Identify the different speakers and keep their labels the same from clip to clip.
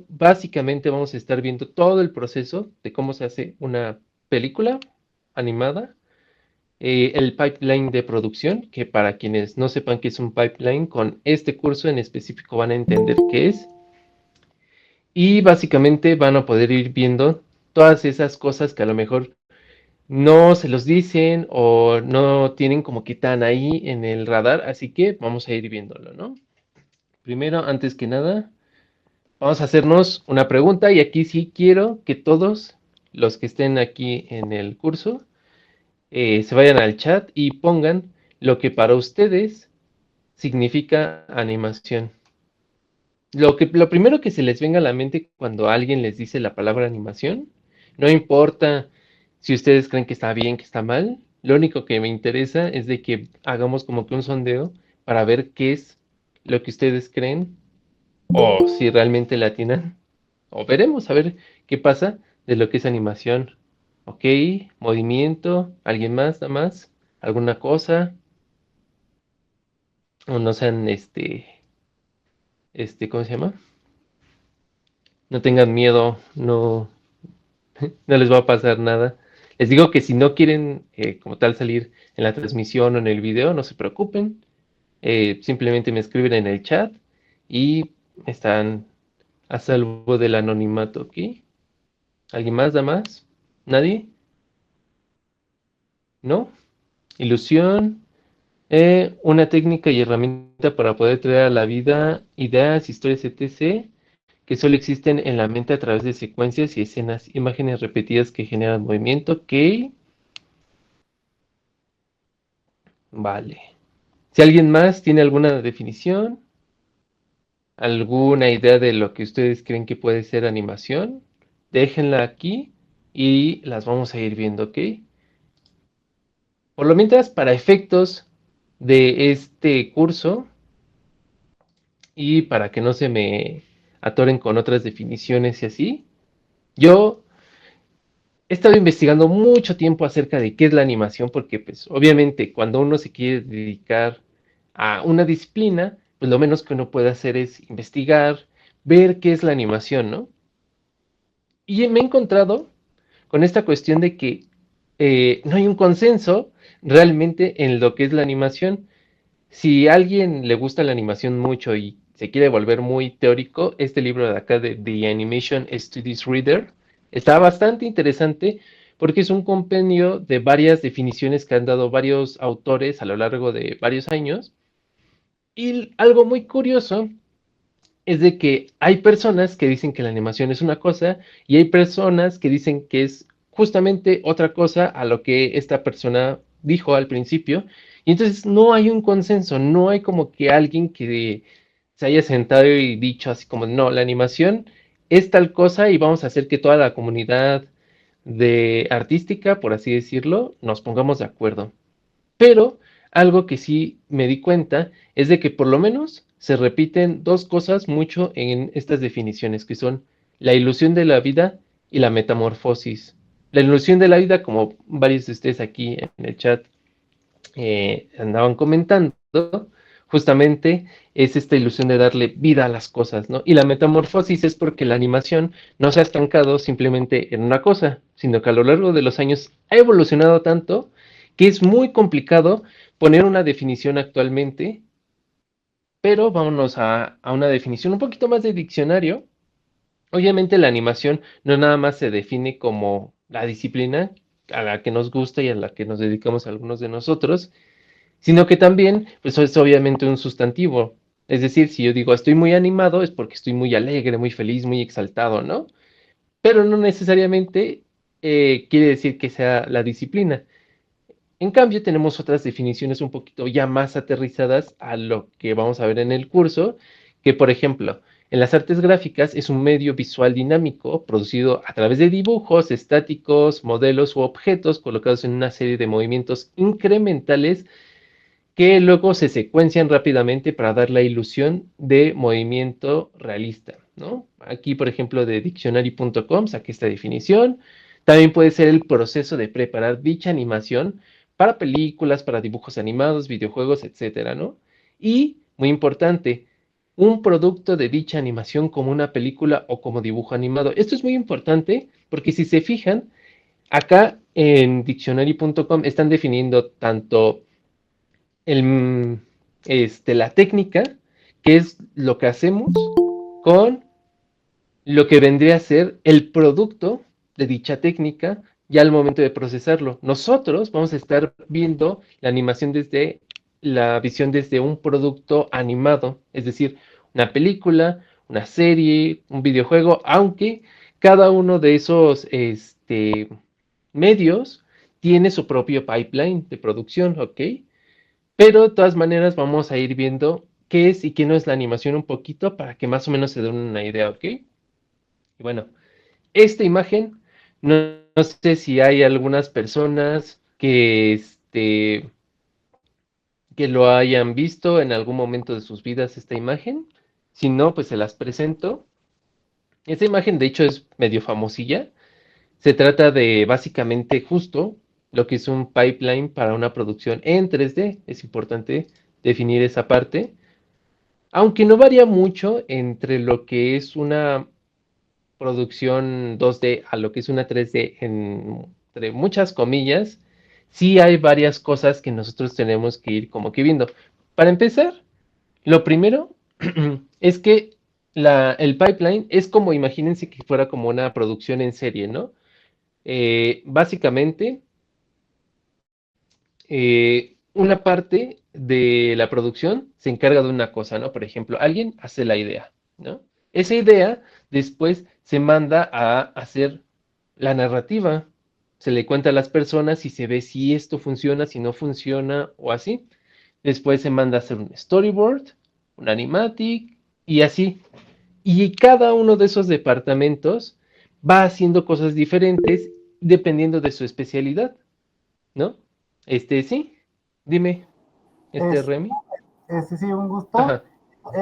Speaker 1: básicamente vamos a estar viendo todo el proceso de cómo se hace una película animada, el pipeline de producción, que para quienes no sepan qué es un pipeline, con este curso en específico van a entender qué es. Y básicamente van a poder ir viendo todas esas cosas que a lo mejor no se los dicen o no tienen como que tan ahí en el radar, así que vamos a ir viéndolo, ¿no? Primero, antes que nada, vamos a hacernos una pregunta y aquí sí quiero que todos los que estén aquí en el curso se vayan al chat y pongan lo que para ustedes significa animación. Lo primero que se les venga a la mente cuando alguien les dice la palabra animación, no importa si ustedes creen que está bien, que está mal, lo único que me interesa es de que hagamos como que un sondeo para ver qué es lo que ustedes creen o si realmente la atinan. O veremos a ver qué pasa de lo que es animación. Ok, movimiento, alguien más, nada más, alguna cosa, o no sean ¿cómo se llama? No tengan miedo, no les va a pasar nada. Les digo que si no quieren como tal salir en la transmisión o en el video, no se preocupen. Simplemente me escriben en el chat y están a salvo del anonimato, ¿ok? ¿Alguien más, da más? ¿Nadie? ¿No? Ilusión. Una técnica y herramienta para poder traer a la vida ideas, historias, etc., que solo existen en la mente a través de secuencias y escenas, imágenes repetidas que generan movimiento. Ok, vale. Si alguien más tiene alguna definición, alguna idea de lo que ustedes creen que puede ser animación, déjenla aquí y las vamos a ir viendo, ¿ok? Por lo mientras, para efectos de este curso y para que no se me atoren con otras definiciones y así, yo he estado investigando mucho tiempo acerca de qué es la animación, porque pues obviamente cuando uno se quiere dedicar a una disciplina, pues lo menos que uno puede hacer es investigar, ver qué es la animación, ¿no? Y me he encontrado con esta cuestión de que no hay un consenso realmente en lo que es la animación. Si a alguien le gusta la animación mucho y se quiere volver muy teórico, este libro de acá de The Animation Studies Reader está bastante interesante porque es un compendio de varias definiciones que han dado varios autores a lo largo de varios años. Y algo muy curioso es de que hay personas que dicen que la animación es una cosa y hay personas que dicen que es justamente otra cosa a lo que esta persona dijo al principio. Y entonces no hay un consenso, no hay como que alguien que se haya sentado y dicho así como, no, la animación es tal cosa y vamos a hacer que toda la comunidad de artística, por así decirlo, nos pongamos de acuerdo. Pero algo que sí me di cuenta es de que por lo menos se repiten dos cosas mucho en estas definiciones, que son la ilusión de la vida y la metamorfosis. La ilusión de la vida, como varios de ustedes aquí en el chat andaban comentando, justamente es esta ilusión de darle vida a las cosas, ¿no? Y la metamorfosis es porque la animación no se ha estancado simplemente en una cosa, sino que a lo largo de los años ha evolucionado tanto que es muy complicado poner una definición actualmente, pero vámonos a una definición un poquito más de diccionario. Obviamente la animación no nada más se define como la disciplina a la que nos gusta y a la que nos dedicamos algunos de nosotros, sino que también, pues es obviamente un sustantivo. Es decir, si yo digo estoy muy animado, es porque estoy muy alegre, muy feliz, muy exaltado, ¿no? Pero no necesariamente quiere decir que sea la disciplina. En cambio, tenemos otras definiciones un poquito ya más aterrizadas a lo que vamos a ver en el curso, que por ejemplo, en las artes gráficas es un medio visual dinámico producido a través de dibujos estáticos, modelos u objetos colocados en una serie de movimientos incrementales que luego se secuencian rápidamente para dar la ilusión de movimiento realista, ¿no? Aquí, por ejemplo, de dictionary.com saqué esta definición. También puede ser el proceso de preparar dicha animación para películas, para dibujos animados, videojuegos, etcétera, ¿no? Y, muy importante, un producto de dicha animación como una película o como dibujo animado. Esto es muy importante porque si se fijan, acá en dictionary.com están definiendo tanto el, la técnica, que es lo que hacemos, con lo que vendría a ser el producto de dicha técnica ya al momento de procesarlo. Nosotros vamos a estar viendo la animación desde la visión desde un producto animado, es decir, una película, una serie, un videojuego, aunque cada uno de esos medios tiene su propio pipeline de producción, ¿ok? Pero de todas maneras vamos a ir viendo qué es y qué no es la animación un poquito para que más o menos se den una idea, ¿ok? Y bueno, esta imagen, no sé si hay algunas personas que lo hayan visto en algún momento de sus vidas esta imagen. Si no, pues se las presento. Esta imagen, de hecho, es medio famosilla. Se trata de básicamente justo lo que es un pipeline para una producción en 3D. Es importante definir esa parte. Aunque no varía mucho entre lo que es una producción 2D a lo que es una 3D, entre muchas comillas, sí hay varias cosas que nosotros tenemos que ir como que viendo. Para empezar, lo primero es que el pipeline es como, imagínense que fuera como una producción en serie, ¿no? Básicamente, una parte de la producción se encarga de una cosa, ¿no? Por ejemplo, alguien hace la idea, ¿no? Esa idea después se manda a hacer la narrativa. Se le cuenta a las personas y se ve si esto funciona, si no funciona o así. Después se manda a hacer un storyboard, un animatic y así. Y cada uno de esos departamentos va haciendo cosas diferentes dependiendo de su especialidad, ¿no? Sí, dime,
Speaker 2: Es,
Speaker 1: Remy.
Speaker 2: sí, un gusto.
Speaker 1: Ajá,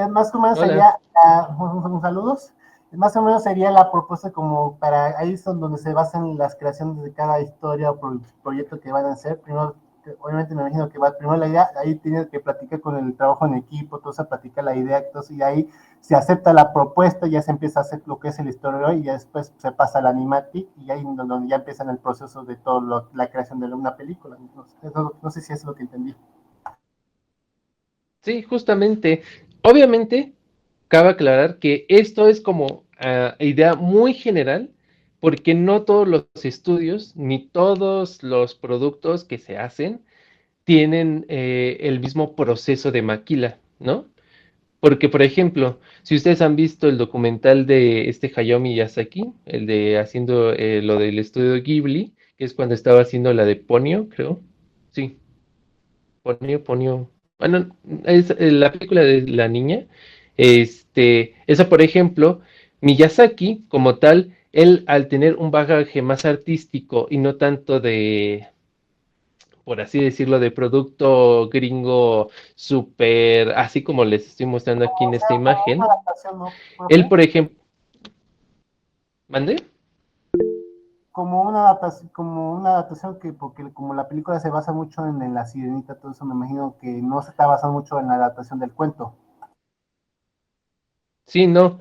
Speaker 2: Más o menos
Speaker 1: hola.
Speaker 2: sería, saludos, más o menos sería la propuesta como para, ahí son donde se basan las creaciones de cada historia o proyecto que van a hacer. Primero, obviamente me imagino que va primero la idea, ahí tienes que platicar con el trabajo en equipo, entonces platicar la idea, entonces y ahí se acepta la propuesta, ya se empieza a hacer lo que es el historia y ya después se pasa al animatic y ahí donde ya empiezan el proceso de todo la creación de una película. No sé si es lo que entendí.
Speaker 1: Sí, justamente. Obviamente, cabe aclarar que esto es como idea muy general, porque no todos los estudios ni todos los productos que se hacen tienen el mismo proceso de maquila, ¿no? Porque, por ejemplo, si ustedes han visto el documental de Hayao Miyazaki, el de haciendo lo del estudio Ghibli, que es cuando estaba haciendo la de Ponyo, creo. Sí, Ponyo. Bueno, es la película de la niña. Esa, por ejemplo, Miyazaki, como tal, él al tener un bagaje más artístico y no tanto de, por así decirlo, de producto gringo súper, así como les estoy mostrando aquí en
Speaker 2: O
Speaker 1: esta
Speaker 2: sea, como una
Speaker 1: imagen,
Speaker 2: adaptación, ¿no,
Speaker 1: él,
Speaker 2: profe?
Speaker 1: por ejemplo, ¿mande?
Speaker 2: Como una adaptación que, porque como la película se basa mucho en la sirenita, todo eso me imagino que no se está basando mucho en la adaptación del cuento.
Speaker 1: Sí, no,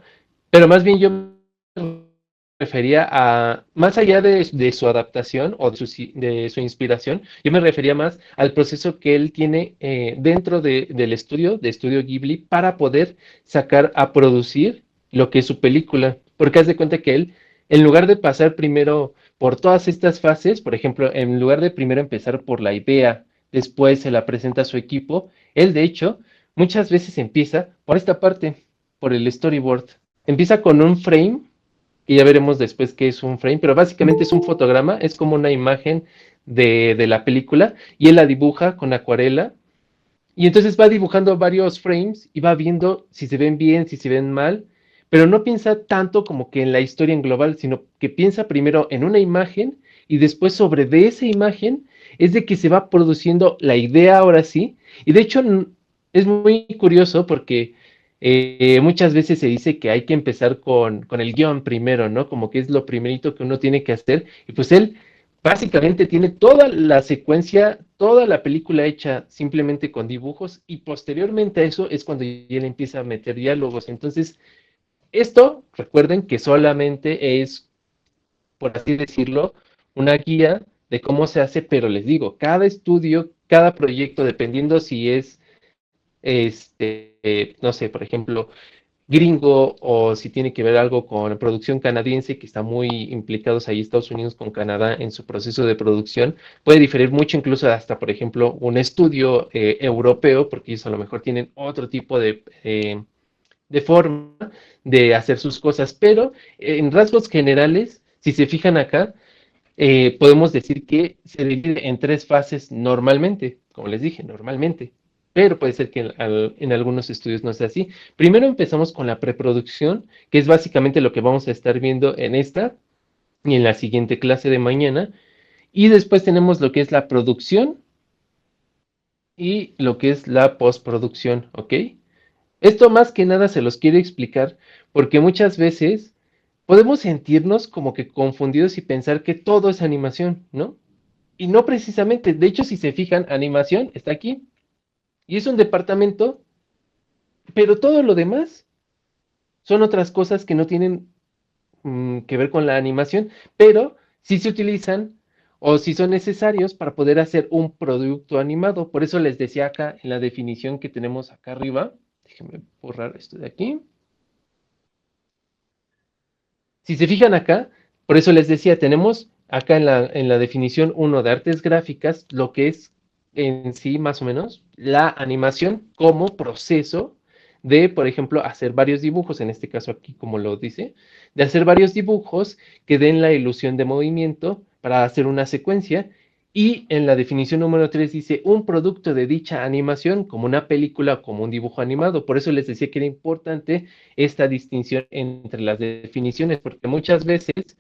Speaker 1: pero más bien yo me refería a, más allá de su adaptación o de su inspiración, yo me refería más al proceso que él tiene dentro del estudio, de Estudio Ghibli, para poder sacar a producir lo que es su película. Porque haz de cuenta que él, en lugar de pasar primero por todas estas fases, por ejemplo, en lugar de primero empezar por la idea, después se la presenta a su equipo, él de hecho muchas veces empieza por esta parte, por el storyboard. Empieza con un frame y ya veremos después qué es un frame, pero básicamente es un fotograma, es como una imagen de la película y él la dibuja con acuarela y entonces va dibujando varios frames y va viendo si se ven bien, si se ven mal, pero no piensa tanto como que en la historia en global, sino que piensa primero en una imagen y después sobre de esa imagen es de que se va produciendo la idea ahora sí. Y de hecho es muy curioso porque muchas veces se dice que hay que empezar con el guión primero, ¿no? Como que es lo primerito que uno tiene que hacer. Y pues él Básicamente tiene toda la secuencia, toda la película hecha simplemente con dibujos y posteriormente a eso es cuando ya le empieza a meter diálogos. Entonces, esto, recuerden que solamente es, por así decirlo, una guía de cómo se hace, pero les digo, cada estudio, cada proyecto, dependiendo si es, no sé, por ejemplo, gringo o si tiene que ver algo con producción canadiense, que está muy implicados ahí Estados Unidos con Canadá en su proceso de producción, puede diferir mucho incluso hasta, por ejemplo, un estudio europeo, porque ellos a lo mejor tienen otro tipo de forma de hacer sus cosas, pero en rasgos generales, si se fijan acá, podemos decir que se divide en tres fases normalmente, como les dije, normalmente, pero puede ser que en algunos estudios no sea así. Primero empezamos con la preproducción, que es básicamente lo que vamos a estar viendo en esta y en la siguiente clase de mañana, y después tenemos lo que es la producción y lo que es la postproducción, ¿ok? Esto más que nada se los quiero explicar porque muchas veces podemos sentirnos como que confundidos y pensar que todo es animación, ¿no? Y no precisamente, de hecho, si se fijan, animación está aquí y es un departamento, pero todo lo demás son otras cosas que no tienen que ver con la animación, pero sí se utilizan o sí son necesarios para poder hacer un producto animado. Por eso les decía acá en la definición que tenemos acá arriba, déjenme borrar esto de aquí. Si se fijan acá, por eso les decía, tenemos acá en la definición 1 de artes gráficas lo que es en sí más o menos la animación como proceso de, por ejemplo, hacer varios dibujos, en este caso aquí como lo dice, de hacer varios dibujos que den la ilusión de movimiento para hacer una secuencia. Y en la definición número 3 dice un producto de dicha animación como una película o como un dibujo animado. Por eso les decía que era importante esta distinción entre las definiciones, porque muchas veces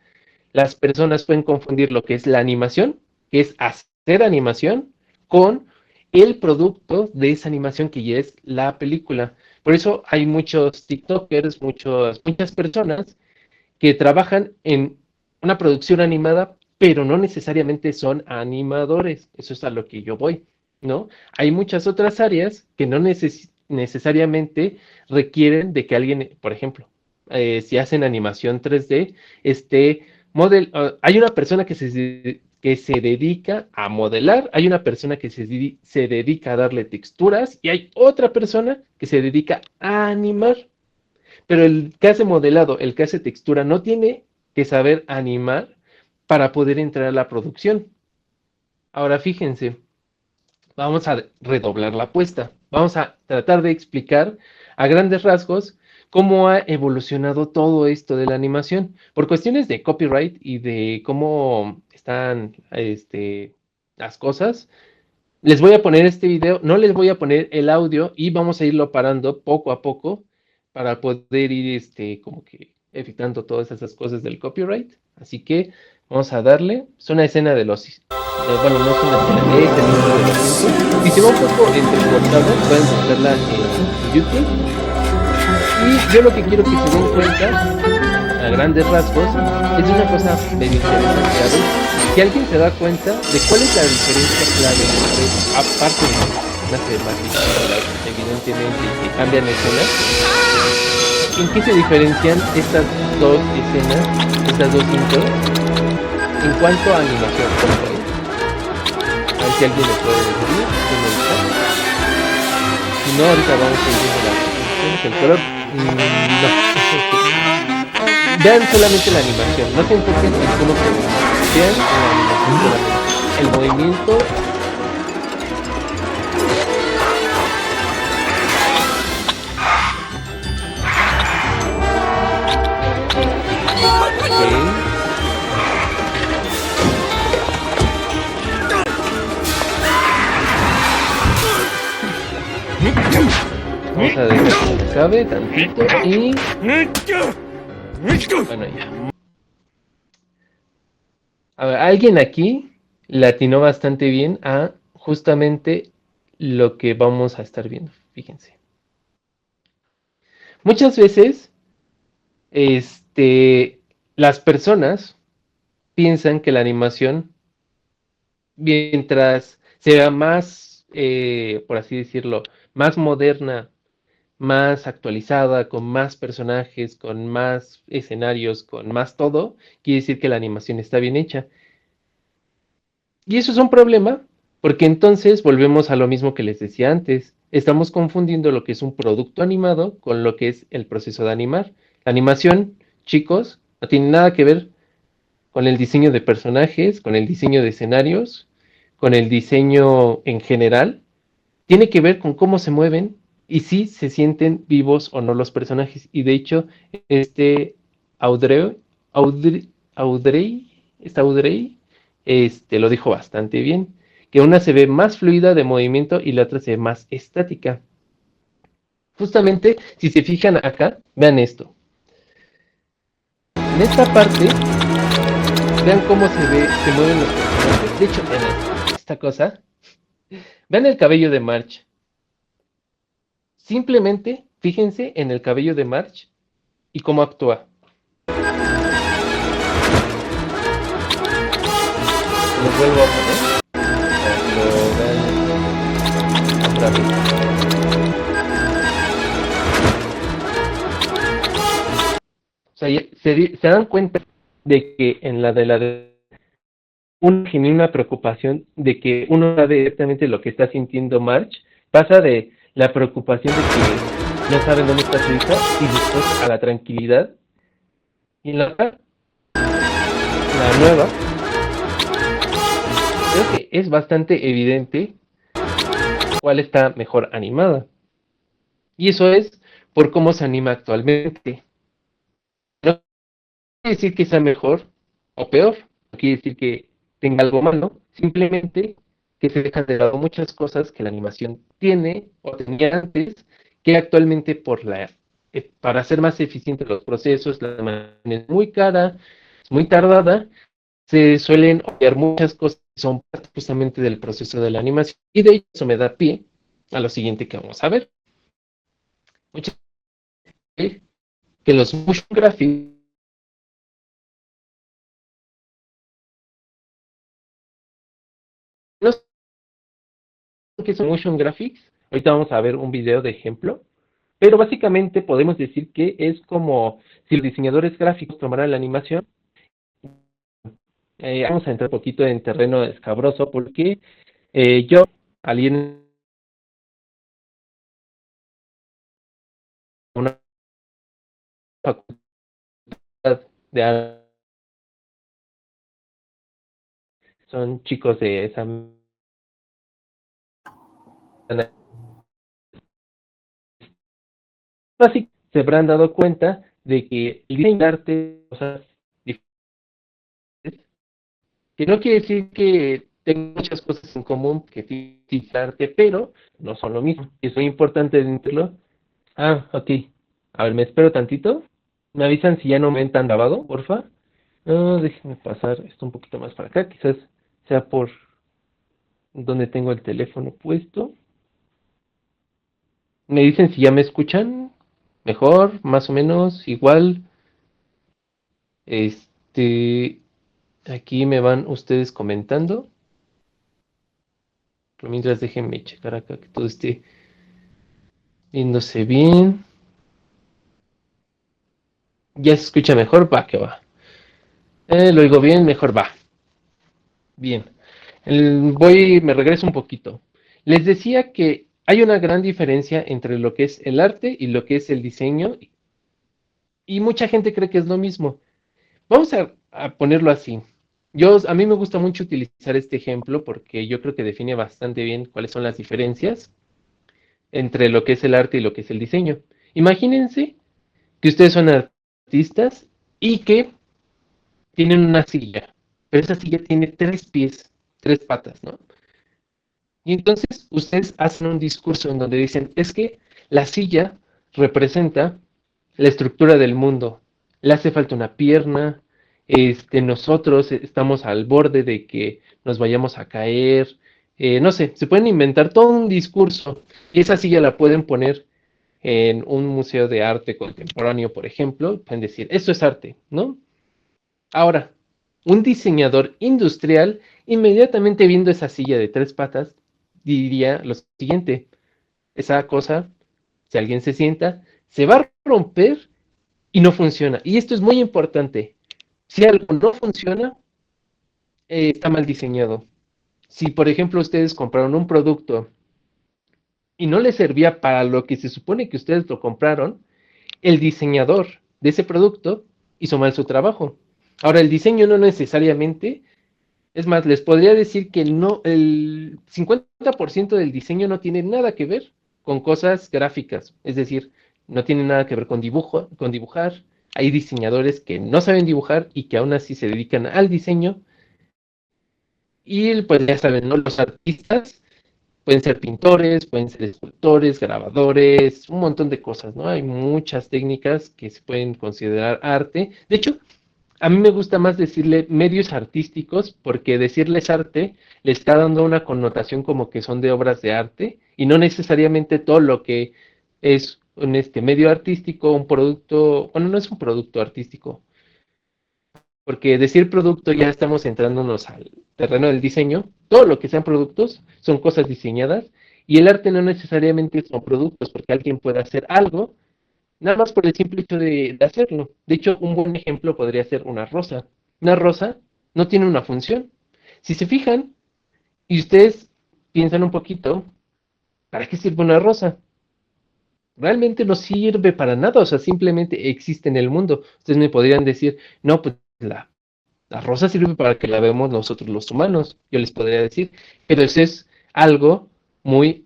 Speaker 1: las personas pueden confundir lo que es la animación, que es hacer animación, con el producto de esa animación que ya es la película. Por eso hay muchos TikTokers, muchas personas que trabajan en una producción animada, pero no necesariamente son animadores. Eso es a lo que yo voy, ¿no? Hay muchas otras áreas que no necesariamente requieren de que alguien, por ejemplo, si hacen animación 3D, hay una persona que se dedica a modelar, hay una persona que se dedica a darle texturas y hay otra persona que se dedica a animar. Pero el que hace modelado, el que hace textura, no tiene que saber animar para poder entrar a la producción. Ahora fíjense, vamos a redoblar la apuesta. Vamos a tratar de explicar a grandes rasgos cómo ha evolucionado todo esto de la animación. Por cuestiones de copyright y de cómo están las cosas, les voy a poner este video, no les voy a poner el audio y vamos a irlo parando poco a poco para poder ir como que evitando todas esas cosas del copyright. Así que vamos a darle. Es una escena de bueno, no es una escena, es el libro de los Simpsons. Si se va un poco entrecortado, pueden buscarla en YouTube. Y yo lo que quiero que se den cuenta, a grandes rasgos, es una cosa medio interesante. A ver, si alguien se da cuenta de cuál es la diferencia clave entre, aparte de una temática, evidentemente, que cambian escenas, ¿en qué se diferencian estas dos escenas, estas dos intros, en cuanto a animación? A ver si alguien me puede decir, ¿qué me gusta? Si no, ahorita vamos a ir viendo el color. No. Vean solamente la animación, no se enfoquen en cómo se ve. Vean la animación solamente. El movimiento. Vamos a dejar que se acabe tantito y... Bueno, ya. A ver, alguien aquí le atinó bastante bien a justamente lo que vamos a estar viendo. Fíjense. Muchas veces, las personas piensan que la animación mientras sea más, por así decirlo, más moderna, más actualizada, con más personajes, con más escenarios, con más todo, quiere decir que la animación está bien hecha. Y eso es un problema, porque entonces volvemos a lo mismo que les decía antes. Estamos confundiendo lo que es un producto animado con lo que es el proceso de animar. La animación, chicos, no tiene nada que ver con el diseño de personajes, con el diseño de escenarios, con el diseño en general. Tiene que ver con cómo se mueven y si se sienten vivos o no los personajes. Y de hecho, este Audrey, Audrey, Audrey, esta Audrey, lo dijo bastante bien, que una se ve más fluida de movimiento y la otra se ve más estática. Justamente, si se fijan acá, vean esto. En esta parte, vean cómo se mueven los personajes. De hecho, vean esta cosa. Vean el cabello de March. Simplemente fíjense en el cabello de March y cómo actúa. Lo vuelvo a poner para que lo vean otra vez. O sea, se dan cuenta de que en la de una genuina preocupación de que uno sabe directamente lo que está sintiendo March, pasa de la preocupación de que no saben dónde está su hija y después a la tranquilidad. Y en la nueva, creo que es bastante evidente cuál está mejor animada. Y eso es por cómo se anima actualmente. No quiere decir que sea mejor o peor, no quiere decir que tenga algo malo, simplemente que se dejan de lado muchas cosas que la animación tiene o tenía antes, que actualmente para hacer más eficientes los procesos, la animación es muy cara, es muy tardada, se suelen obviar muchas cosas que son parte justamente del proceso de la animación. Y de hecho eso me da pie a lo siguiente que vamos a ver. Muchas veces que los motion graphics, no sé qué son motion graphics, ahorita vamos a ver un video de ejemplo, pero básicamente podemos decir que es como si los diseñadores gráficos tomaran la animación. Vamos a entrar un poquito en terreno escabroso porque yo, alguien, una facultad de arte, son chicos de esa, así se habrán dado cuenta de que el diseño de arte, cosas diferentes, que no quiere decir que tengan muchas cosas en común que sí arte, pero no son lo mismo. Y es muy importante entenderlo. Ah, ok. A ver, me espero tantito. Me avisan si ya no me ven tan grabado, porfa. No, déjenme pasar esto un poquito más para acá. Quizás sea por donde tengo el teléfono puesto. Me dicen si ya me escuchan. Mejor, más o menos, igual. Este, aquí me van ustedes comentando. Pero mientras déjenme checar acá que todo esté viéndose bien. Ya se escucha mejor, va que va. Lo oigo bien, mejor va. Bien. Me regreso un poquito. Les decía que hay una gran diferencia entre lo que es el arte y lo que es el diseño, y mucha gente cree que es lo mismo. Vamos a ponerlo así. A mí me gusta mucho utilizar este ejemplo porque yo creo que define bastante bien cuáles son las diferencias entre lo que es el arte y lo que es el diseño. Imagínense que ustedes son artistas y que tienen una silla, pero esa silla tiene tres pies, tres patas, ¿no? Y entonces ustedes hacen un discurso en donde dicen, es que la silla representa la estructura del mundo. Le hace falta una pierna, nosotros estamos al borde de que nos vayamos a caer, no sé, se pueden inventar todo un discurso y esa silla la pueden poner en un museo de arte contemporáneo, por ejemplo, pueden decir, esto es arte, ¿no? Ahora, Un diseñador industrial, inmediatamente viendo esa silla de 3 patas, diría lo siguiente: esa cosa, si alguien se sienta, se va a romper y no funciona. Y esto es muy importante. Si algo no funciona, está mal diseñado. Si, por ejemplo, ustedes compraron un producto y no les servía para lo que se supone que ustedes lo compraron, el diseñador de ese producto hizo mal su trabajo. Ahora, el diseño no necesariamente, es más, les podría decir que no, el 50% del diseño no tiene nada que ver con cosas gráficas, es decir, no tiene nada que ver con dibujo, con dibujar. Hay diseñadores que no saben dibujar y que aún así se dedican al diseño. Y pues ya saben, ¿no? Los artistas pueden ser pintores, pueden ser escultores, grabadores, un montón de cosas, ¿no? Hay muchas técnicas que se pueden considerar arte. De hecho, a mí me gusta más decirle medios artísticos porque decirles arte le está dando una connotación como que son de obras de arte y no necesariamente todo lo que es un medio artístico, un producto, bueno, no es un producto artístico, porque decir producto ya estamos entrándonos al terreno del diseño. Todo lo que sean productos son cosas diseñadas y el arte no necesariamente son productos, porque alguien puede hacer algo nada más por el simple hecho de hacerlo. De hecho, un buen ejemplo podría ser una rosa. Una rosa no tiene una función. Si se fijan y ustedes piensan un poquito, ¿para qué sirve una rosa? Realmente no sirve para nada, o sea, simplemente existe en el mundo. Ustedes me podrían decir, no, pues la rosa sirve para que la vemos nosotros los humanos, yo les podría decir, pero eso es algo muy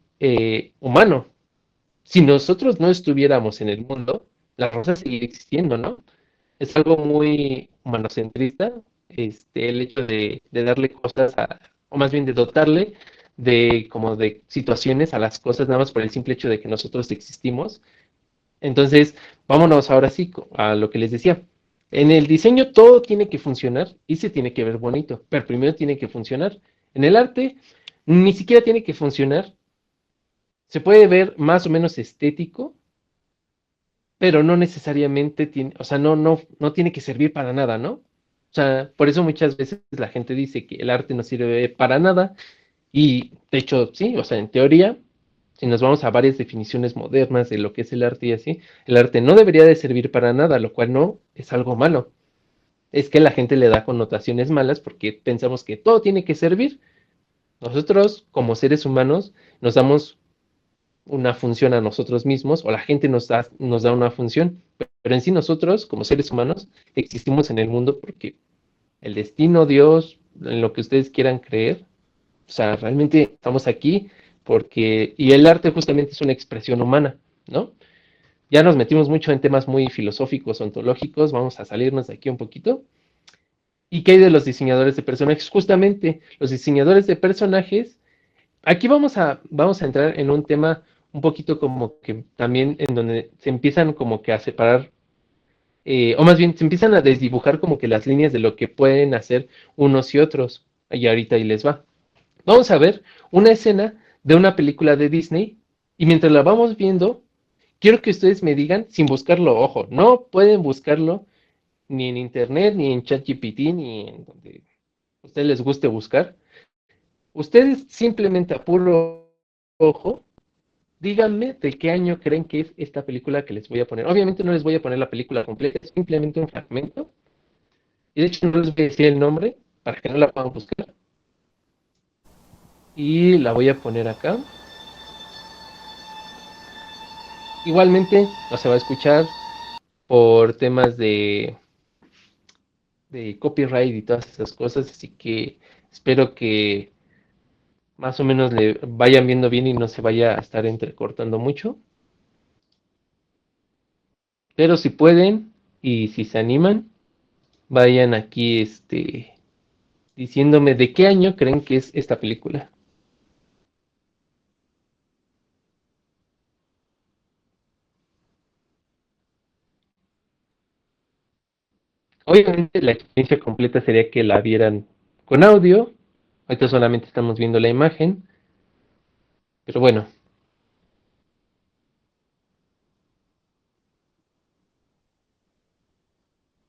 Speaker 1: humano. Si nosotros no estuviéramos en el mundo, la rosa seguiría existiendo, ¿no? Es algo muy humanocentrista, el hecho de darle cosas o más bien de dotarle de como de situaciones a las cosas nada más por el simple hecho de que nosotros existimos. Entonces, vámonos ahora sí a lo que les decía. En el diseño todo tiene que funcionar y se tiene que ver bonito, pero primero tiene que funcionar. En el arte ni siquiera tiene que funcionar. Se puede ver más o menos estético, pero no necesariamente tiene, o sea, no tiene que servir para nada, ¿no? O sea, por eso muchas veces la gente dice que el arte no sirve para nada y de hecho sí, o sea, en teoría, si nos vamos a varias definiciones modernas de lo que es el arte y así, el arte no debería de servir para nada, lo cual no es algo malo. Es que la gente le da connotaciones malas porque pensamos que todo tiene que servir. Nosotros, como seres humanos, nos damos una función a nosotros mismos o la gente nos da una función, pero en sí nosotros, como seres humanos, existimos en el mundo porque el destino, Dios, en lo que ustedes quieran creer, o sea, realmente estamos aquí porque, y el arte justamente es una expresión humana, ¿no? Ya nos metimos mucho en temas muy filosóficos, ontológicos, vamos a salirnos de aquí un poquito. ¿Y qué hay de los diseñadores de personajes? Justamente los diseñadores de personajes, aquí vamos a entrar en un tema un poquito como que también en donde se empiezan como que a separar, o más bien se empiezan a desdibujar como que las líneas de lo que pueden hacer unos y otros. Y ahorita ahí les va. Vamos a ver una escena de una película de Disney y mientras la vamos viendo, quiero que ustedes me digan sin buscarlo, ojo, no pueden buscarlo ni en internet, ni en ChatGPT, ni en donde a ustedes les guste buscar. Ustedes simplemente a puro ojo, díganme de qué año creen que es esta película que les voy a poner. Obviamente no les voy a poner la película completa, es simplemente un fragmento. Y de hecho no les voy a decir el nombre para que no la puedan buscar. Y la voy a poner acá. Igualmente no se va a escuchar por temas de copyright y todas esas cosas, así que espero que más o menos le vayan viendo bien y no se vaya a estar entrecortando mucho. Pero si pueden y si se animan, vayan aquí diciéndome de qué año creen que es esta película. Obviamente la experiencia completa sería que la vieran con audio. Ahorita solamente estamos viendo la imagen, pero bueno,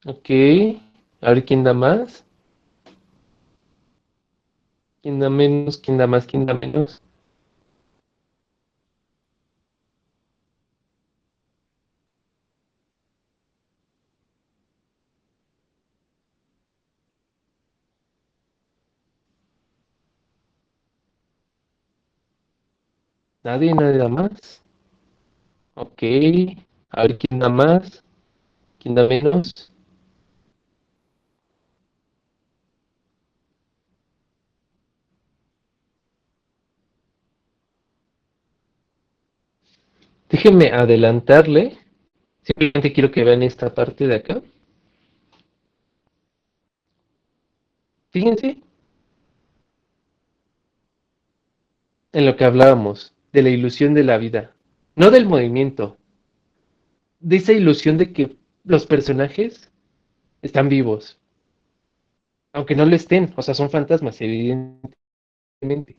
Speaker 1: ok. A ver quién da más. ¿Quién da menos? ¿Quién da más? ¿Quién da menos? Nadie, nadie da más. Ok. A ver quién da más, quién da menos. Déjenme adelantarle. Simplemente quiero que vean esta parte de acá. Fíjense en lo que hablábamos, de la ilusión de la vida. No del movimiento, de esa ilusión de que los personajes están vivos, aunque no lo estén, o sea, son fantasmas, evidentemente.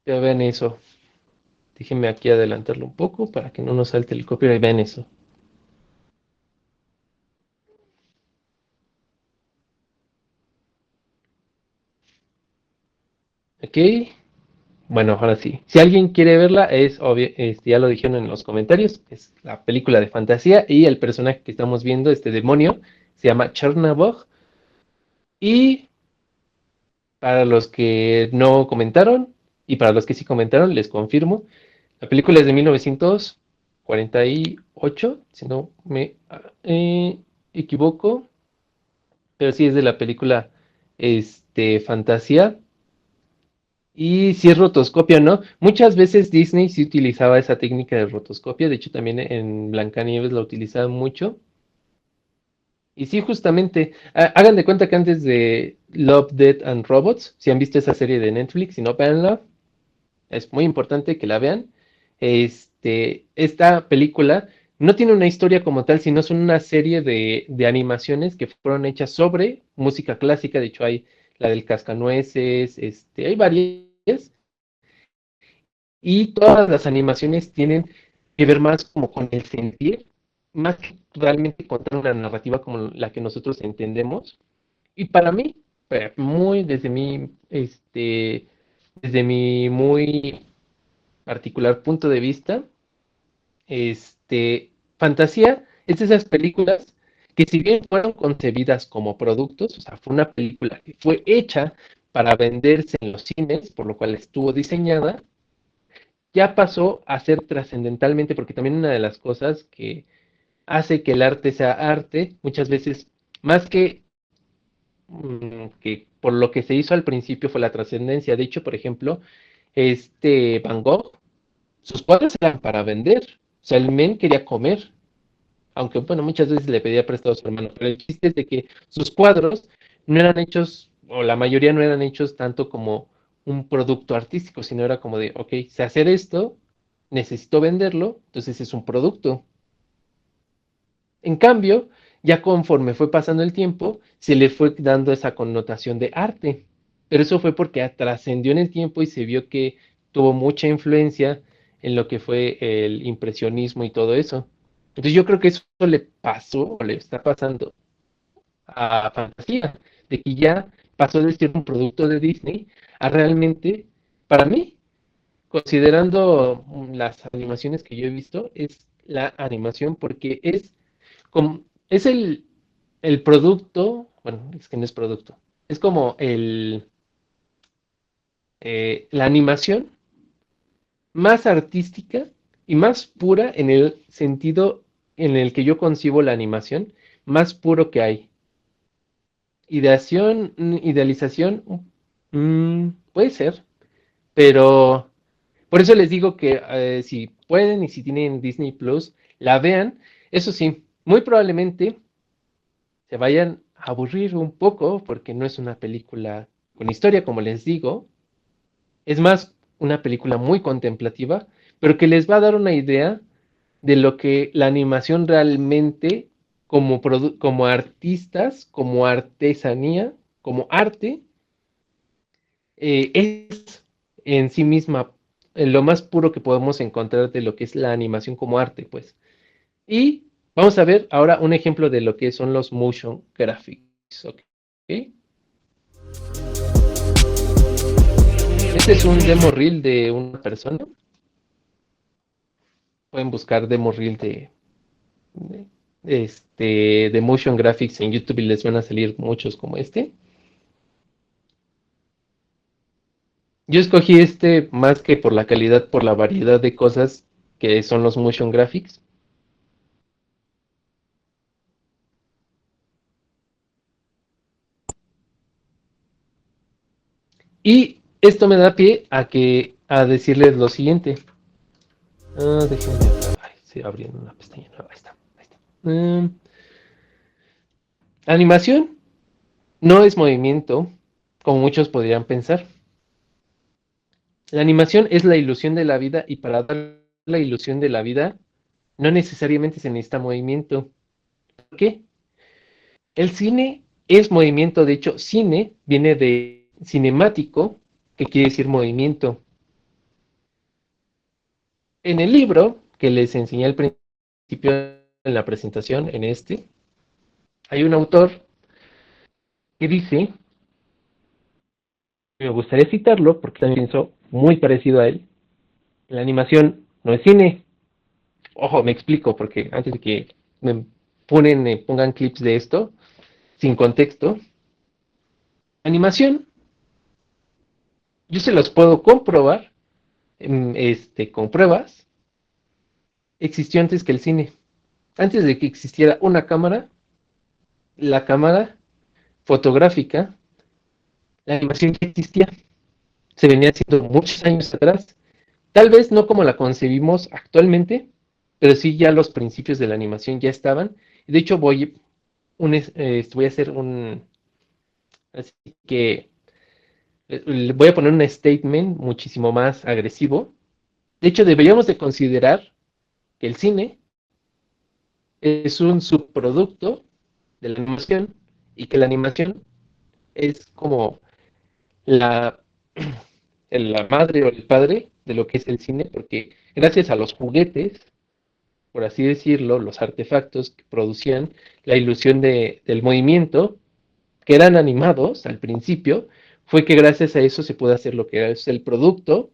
Speaker 1: Ya vean eso. Déjenme aquí adelantarlo un poco para que no nos salte el copyright. Vean eso. Ok. Bueno, ahora sí. Si alguien quiere verla, es obvio, ya lo dijeron en los comentarios, es la película de fantasía y el personaje que estamos viendo, este demonio, se llama Chernabog. Y para los que no comentaron y para los que sí comentaron, les confirmo, la película es de 1948, si no me equivoco, pero sí es de la película Fantasía. Y si es rotoscopia, ¿no? Muchas veces Disney sí utilizaba esa técnica de rotoscopia, de hecho también en Blancanieves la utilizaban mucho. Y sí, justamente, hagan de cuenta que antes de Love, Death and Robots, si han visto esa serie de Netflix, si no, véanla, es muy importante que la vean. Esta película no tiene una historia como tal, sino son una serie de animaciones que fueron hechas sobre música clásica, de hecho hay la del Cascanueces, hay varias, y todas las animaciones tienen que ver más como con el sentir, más que realmente contar una narrativa como la que nosotros entendemos. Y para mí, muy desde mi muy particular punto de vista, Fantasía es de esas películas que si bien fueron concebidas como productos, o sea, fue una película que fue hecha para venderse en los cines, por lo cual estuvo diseñada, ya pasó a ser trascendentalmente, porque también una de las cosas que hace que el arte sea arte, muchas veces, más que por lo que se hizo al principio fue la trascendencia. De hecho, por ejemplo, Van Gogh, sus cuadros eran para vender. O sea, el men quería comer, aunque bueno, muchas veces le pedía prestado a su hermano, pero el chiste es de que sus cuadros no eran hechos, o la mayoría no eran hechos tanto como un producto artístico, sino era como de, ok, sé hacer esto, necesito venderlo, entonces es un producto. En cambio, ya conforme fue pasando el tiempo, se le fue dando esa connotación de arte. Pero eso fue porque trascendió en el tiempo y se vio que tuvo mucha influencia en lo que fue el impresionismo y todo eso. Entonces yo creo que eso le pasó o le está pasando a Fantasía, de que ya pasó de ser un producto de Disney a realmente, para mí, considerando las animaciones que yo he visto, es la animación porque es el producto, bueno, es que no es producto, es como la animación más artística y más pura en el sentido en el que yo concibo la animación, más puro que hay. Idealización, puede ser, pero por eso les digo que si pueden y si tienen Disney Plus, la vean. Eso sí, muy probablemente se vayan a aburrir un poco porque no es una película con historia, como les digo. Es más una película muy contemplativa, pero que les va a dar una idea de lo que la animación realmente, como artistas, como artesanía, como arte, es en sí misma lo más puro que podemos encontrar de lo que es la animación como arte, pues. Y vamos a ver ahora un ejemplo de lo que son los motion graphics. Ok. Este es un demo reel de una persona. Pueden buscar demo reel de motion graphics en YouTube y les van a salir muchos como este. Yo escogí este más que por la calidad, por la variedad de cosas que son los motion graphics. Y esto me da pie a decirles lo siguiente. Déjenme. Ay, se abriendo una pestaña nueva. Ahí está. Ahí está. Animación no es movimiento, como muchos podrían pensar. La animación es la ilusión de la vida y para dar la ilusión de la vida no necesariamente se necesita movimiento. ¿Por qué? El cine es movimiento, de hecho, cine viene de cinemático, que quiere decir movimiento. En el libro que les enseñé al principio en la presentación, hay un autor que dice, me gustaría citarlo porque también pienso muy parecido a él, la animación no es cine. Ojo, me explico, porque antes de que pongan clips de esto, sin contexto, animación, yo se los puedo comprobar, con pruebas, existió antes que el cine. Antes de que existiera una cámara, la cámara fotográfica, la animación ya existía. Se venía haciendo muchos años atrás. Tal vez no como la concebimos actualmente, pero sí ya los principios de la animación ya estaban. De hecho, voy a hacer así que le voy a poner un statement muchísimo más agresivo. De hecho, deberíamos de considerar que el cine es un subproducto de la animación y que la animación es como la, la madre o el padre de lo que es el cine, porque gracias a los juguetes, por así decirlo, los artefactos que producían la ilusión del movimiento, que eran animados al principio, fue que gracias a eso se pudo hacer lo que es el producto,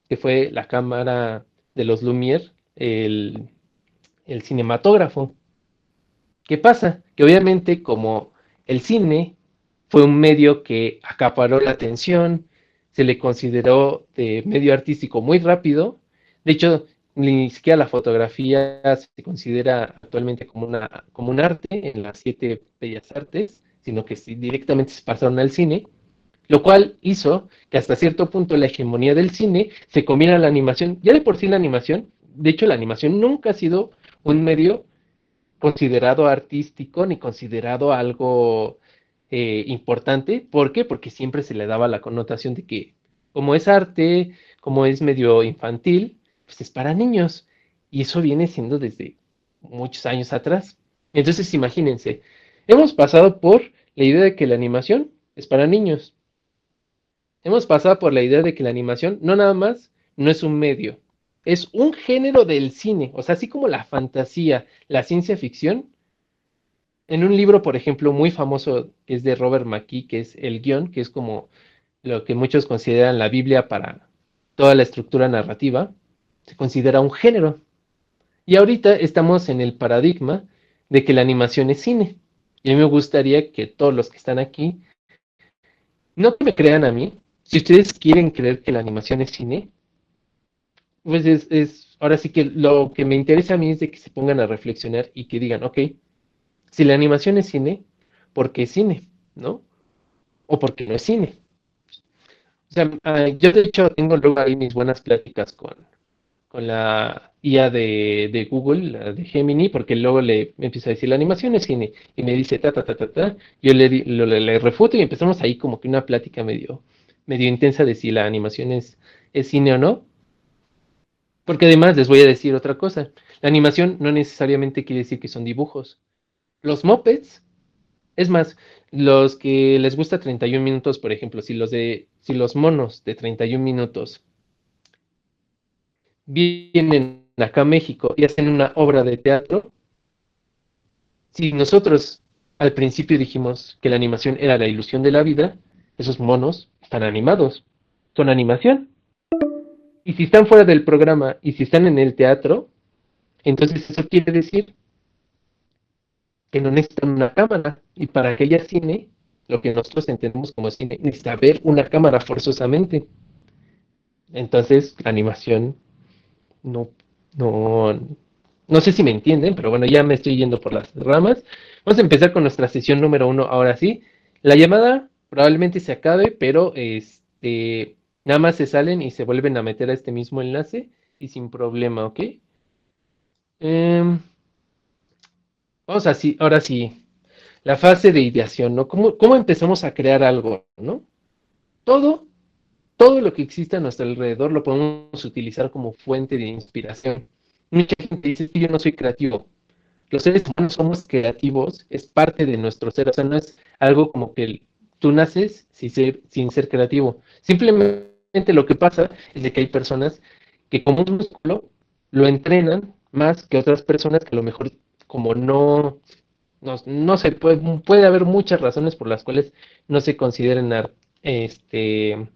Speaker 1: que fue la cámara de los Lumière, el cinematógrafo. ¿Qué pasa? Que obviamente como el cine fue un medio que acaparó la atención, se le consideró de medio artístico muy rápido. De hecho, ni siquiera la fotografía se considera actualmente como un arte en las 7 bellas artes, sino que directamente se pasaron al cine, lo cual hizo que hasta cierto punto la hegemonía del cine se comiera la animación. Ya de por sí la animación, de hecho la animación nunca ha sido un medio considerado artístico ni considerado algo importante. ¿Por qué? Porque siempre se le daba la connotación de que como es arte, como es medio infantil, pues es para niños. Y eso viene siendo desde muchos años atrás. Entonces imagínense, hemos pasado por la idea de que la animación es para niños. Hemos pasado por la idea de que la animación no nada más no es un medio, es un género del cine, o sea, así como la fantasía, la ciencia ficción. En un libro, por ejemplo, muy famoso es de Robert McKee, que es El Guión, que es como lo que muchos consideran la Biblia para toda la estructura narrativa, se considera un género. Y ahorita estamos en el paradigma de que la animación es cine. Y a mí me gustaría que todos los que están aquí, no que me crean a mí, si ustedes quieren creer que la animación es cine, pues ahora sí que lo que me interesa a mí es de que se pongan a reflexionar y que digan, ok, si la animación es cine, ¿por qué es cine? ¿No? O porque no es cine. O sea, yo de hecho tengo luego ahí mis buenas pláticas con la IA de Google, la de Gemini, porque luego me empieza a decir, la animación es cine, y me dice ta, ta, ta, ta, ta, yo le refuto y empezamos ahí como que una plática medio intensa de si la animación es cine o no, porque además les voy a decir otra cosa, la animación no necesariamente quiere decir que son dibujos. Los mopeds, es más, los que les gusta 31 minutos, por ejemplo, si los monos de 31 minutos vienen acá a México y hacen una obra de teatro, si nosotros Al principio dijimos que la animación era la ilusión de la vida. Esos monos están animados, son animación. Y si están fuera del programa y si están en el teatro, entonces eso quiere decir que no necesitan una cámara. Y para que haya cine, lo que nosotros entendemos como cine, necesita ver una cámara forzosamente. Entonces, la animación no, no, no sé si me entienden, pero bueno, ya me estoy yendo por las ramas. Vamos a empezar con nuestra sesión número uno. Ahora sí, la llamada probablemente se acabe, pero nada más se salen y se vuelven a meter a este mismo enlace y sin problema, ¿ok? Em, vamos así, ahora sí, la fase de ideación, ¿no? ¿Cómo empezamos a crear algo, ¿no? Todo, todo lo que existe a nuestro alrededor lo podemos utilizar como fuente de inspiración. Mucha gente dice que yo no soy creativo. Los seres humanos somos creativos, es parte de nuestro ser, o sea, no es algo como que tú naces sin ser creativo. Simplemente lo que pasa es de que hay personas que como un músculo lo entrenan más que otras personas que a lo mejor como no sé, puede haber muchas razones por las cuales no se consideren este,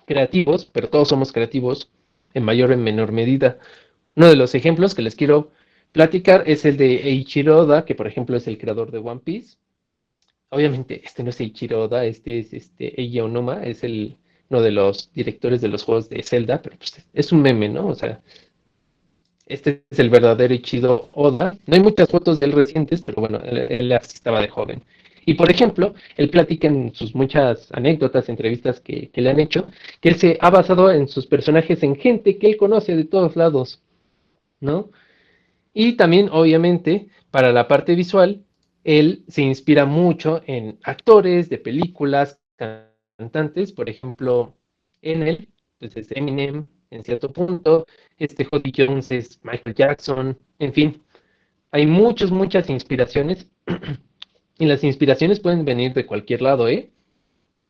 Speaker 1: creativos, pero todos somos creativos en mayor o en menor medida. Uno de los ejemplos que les quiero platicar es el de Eiichiro Oda, que por ejemplo es el creador de One Piece. Obviamente, este no es Eiichiro Oda, este es Eiji Onoma, es uno de los directores de los juegos de Zelda, pero pues, es un meme, ¿no? O sea, este es el verdadero Ichido Oda. No hay muchas fotos de él recientes, pero bueno, él así estaba de joven. Y por ejemplo, él platica en sus muchas anécdotas, entrevistas que le han hecho, que él se ha basado en sus personajes en gente que él conoce de todos lados, ¿no? Y también, obviamente, para la parte visual, él se inspira mucho en actores de películas, cantantes, por ejemplo, en él, pues es Eminem, en cierto punto, Jody Jones es Michael Jackson, en fin, hay muchas inspiraciones, y las inspiraciones pueden venir de cualquier lado, ¿eh?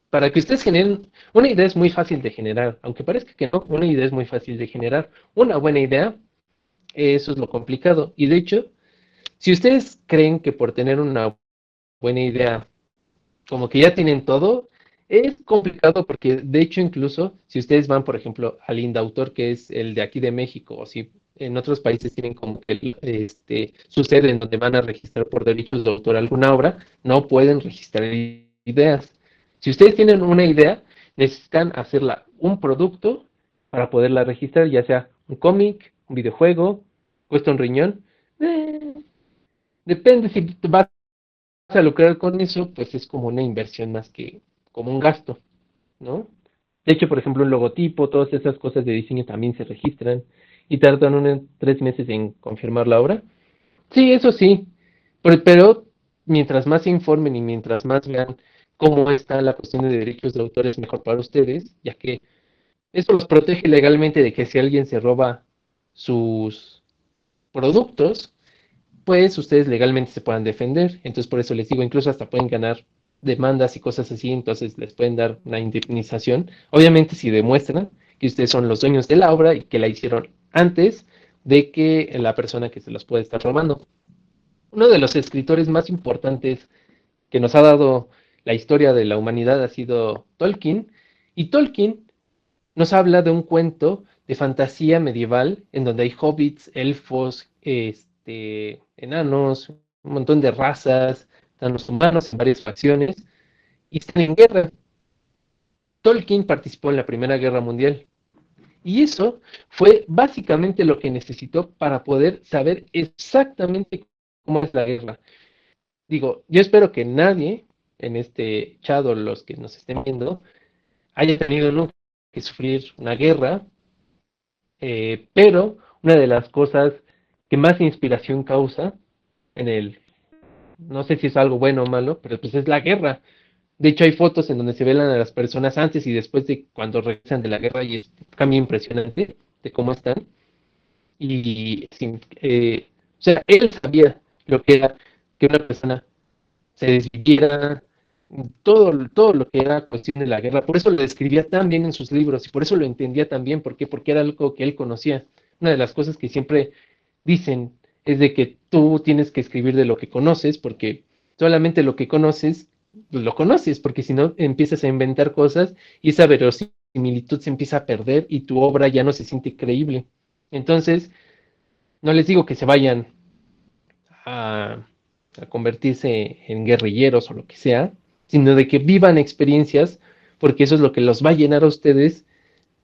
Speaker 1: Para que ustedes generen, una idea es muy fácil de generar, aunque parezca que no, una idea es muy fácil de generar. Una buena idea, eso es lo complicado. Y de hecho, si ustedes creen que por tener una buena idea, como que ya tienen todo, es complicado porque de hecho incluso si ustedes van, por ejemplo, al INDAUTOR, que es el de aquí de México, o si en otros países tienen como que su sede en donde van a registrar por derechos de autor alguna obra, no pueden registrar ideas. Si ustedes tienen una idea, necesitan hacerla un producto para poderla registrar, ya sea un cómic, un videojuego, cuesta un riñón. Eh, Depende si vas a lucrar con eso, pues es como una inversión más que como un gasto, ¿no? De hecho, por ejemplo, un logotipo, todas esas cosas de diseño también se registran y tardan 3 meses en confirmar la obra. Sí, eso sí, pero mientras más se informen y mientras más vean cómo está la cuestión de derechos de autor es mejor para ustedes, ya que eso los protege legalmente de que si alguien se roba sus productos, pues ustedes legalmente se puedan defender. Entonces, por eso les digo, incluso hasta pueden ganar demandas y cosas así, entonces les pueden dar una indemnización. Obviamente, si demuestran que ustedes son los dueños de la obra y que la hicieron antes de que la persona que se los puede estar robando. Uno de los escritores más importantes que nos ha dado la historia de la humanidad ha sido Tolkien, y Tolkien nos habla de un cuento de fantasía medieval en donde hay hobbits, elfos, enanos, un montón de razas, están los humanos en varias facciones y están en guerra. Tolkien participó en la Primera Guerra Mundial y eso fue básicamente lo que necesitó para poder saber exactamente cómo es la guerra. Digo, yo espero que nadie en este chat o los que nos estén viendo haya tenido nunca que sufrir una guerra. Pero una de las cosas que más inspiración causa en no sé si es algo bueno o malo, pero pues es la guerra. De hecho, hay fotos en donde se ven a las personas antes y después de cuando regresan de la guerra y es un cambio impresionante de cómo están. Y o sea, él sabía lo que era que una persona se desviviera, todo lo que era cuestión de la guerra. Por eso lo describía tan bien en sus libros y por eso lo entendía tan bien. ¿Por qué? Porque era algo que él conocía. Una de las cosas que siempre dicen es de que tú tienes que escribir de lo que conoces, porque Solamente lo que conoces, pues lo conoces, porque si no empiezas a inventar cosas y esa verosimilitud se empieza a perder y tu obra ya no se siente creíble. Entonces, no les digo que se vayan a, a convertirse en guerrilleros o lo que sea, sino de que vivan experiencias, porque eso es lo que los va a llenar a ustedes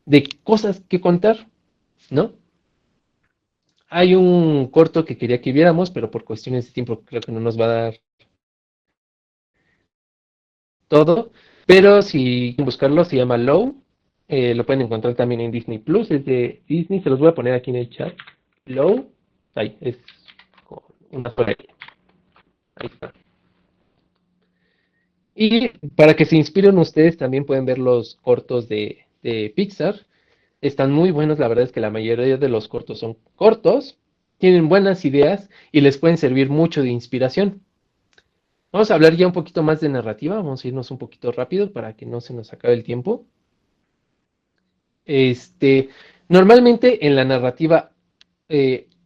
Speaker 1: de cosas que contar, ¿no? Hay un corto que quería que viéramos, pero por cuestiones de tiempo creo que no nos va a dar todo, pero si quieren buscarlo se llama Low, lo pueden encontrar también en Disney Plus, es de Disney, se los voy a poner aquí en el chat. Low, ahí es con una sola L. Ahí está. Y para que se inspiren ustedes también pueden ver los cortos de Pixar. Están muy buenos, la verdad es que la mayoría de los cortos son cortos, tienen buenas ideas y les pueden servir mucho de inspiración. Vamos a hablar ya un poquito más de narrativa, vamos a irnos un poquito rápido para que no se nos acabe el tiempo. Este, normalmente en la narrativa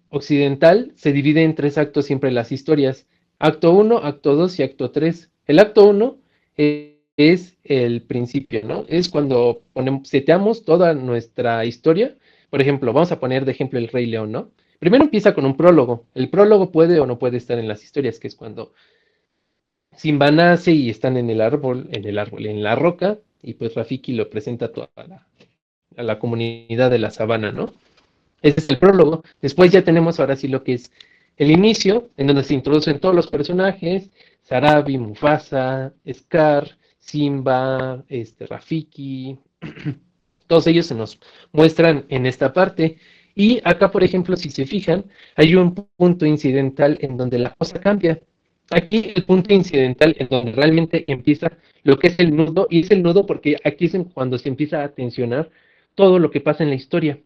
Speaker 1: occidental se divide en tres actos siempre las historias. Acto uno, acto 2 y acto 3. El acto uno es el principio, ¿no? Es cuando seteamos toda nuestra historia. Por ejemplo, vamos a poner de ejemplo el Rey León, ¿no? Primero empieza con un prólogo. El prólogo puede o no puede estar en las historias, que es cuando Simba nace y están en la roca, y pues Rafiki lo presenta a toda a la comunidad de la sabana, ¿no? Ese es el prólogo. Después ya tenemos ahora sí lo que es el inicio, en donde se introducen todos los personajes, Sarabi, Mufasa, Scar, Simba, Rafiki, todos ellos se nos muestran en esta parte. Y acá, por ejemplo, si se fijan, hay un punto incidental en donde la cosa cambia. Aquí el punto incidental en donde realmente empieza lo que es el nudo, y es el nudo porque aquí es cuando se empieza a tensionar todo lo que pasa en la historia.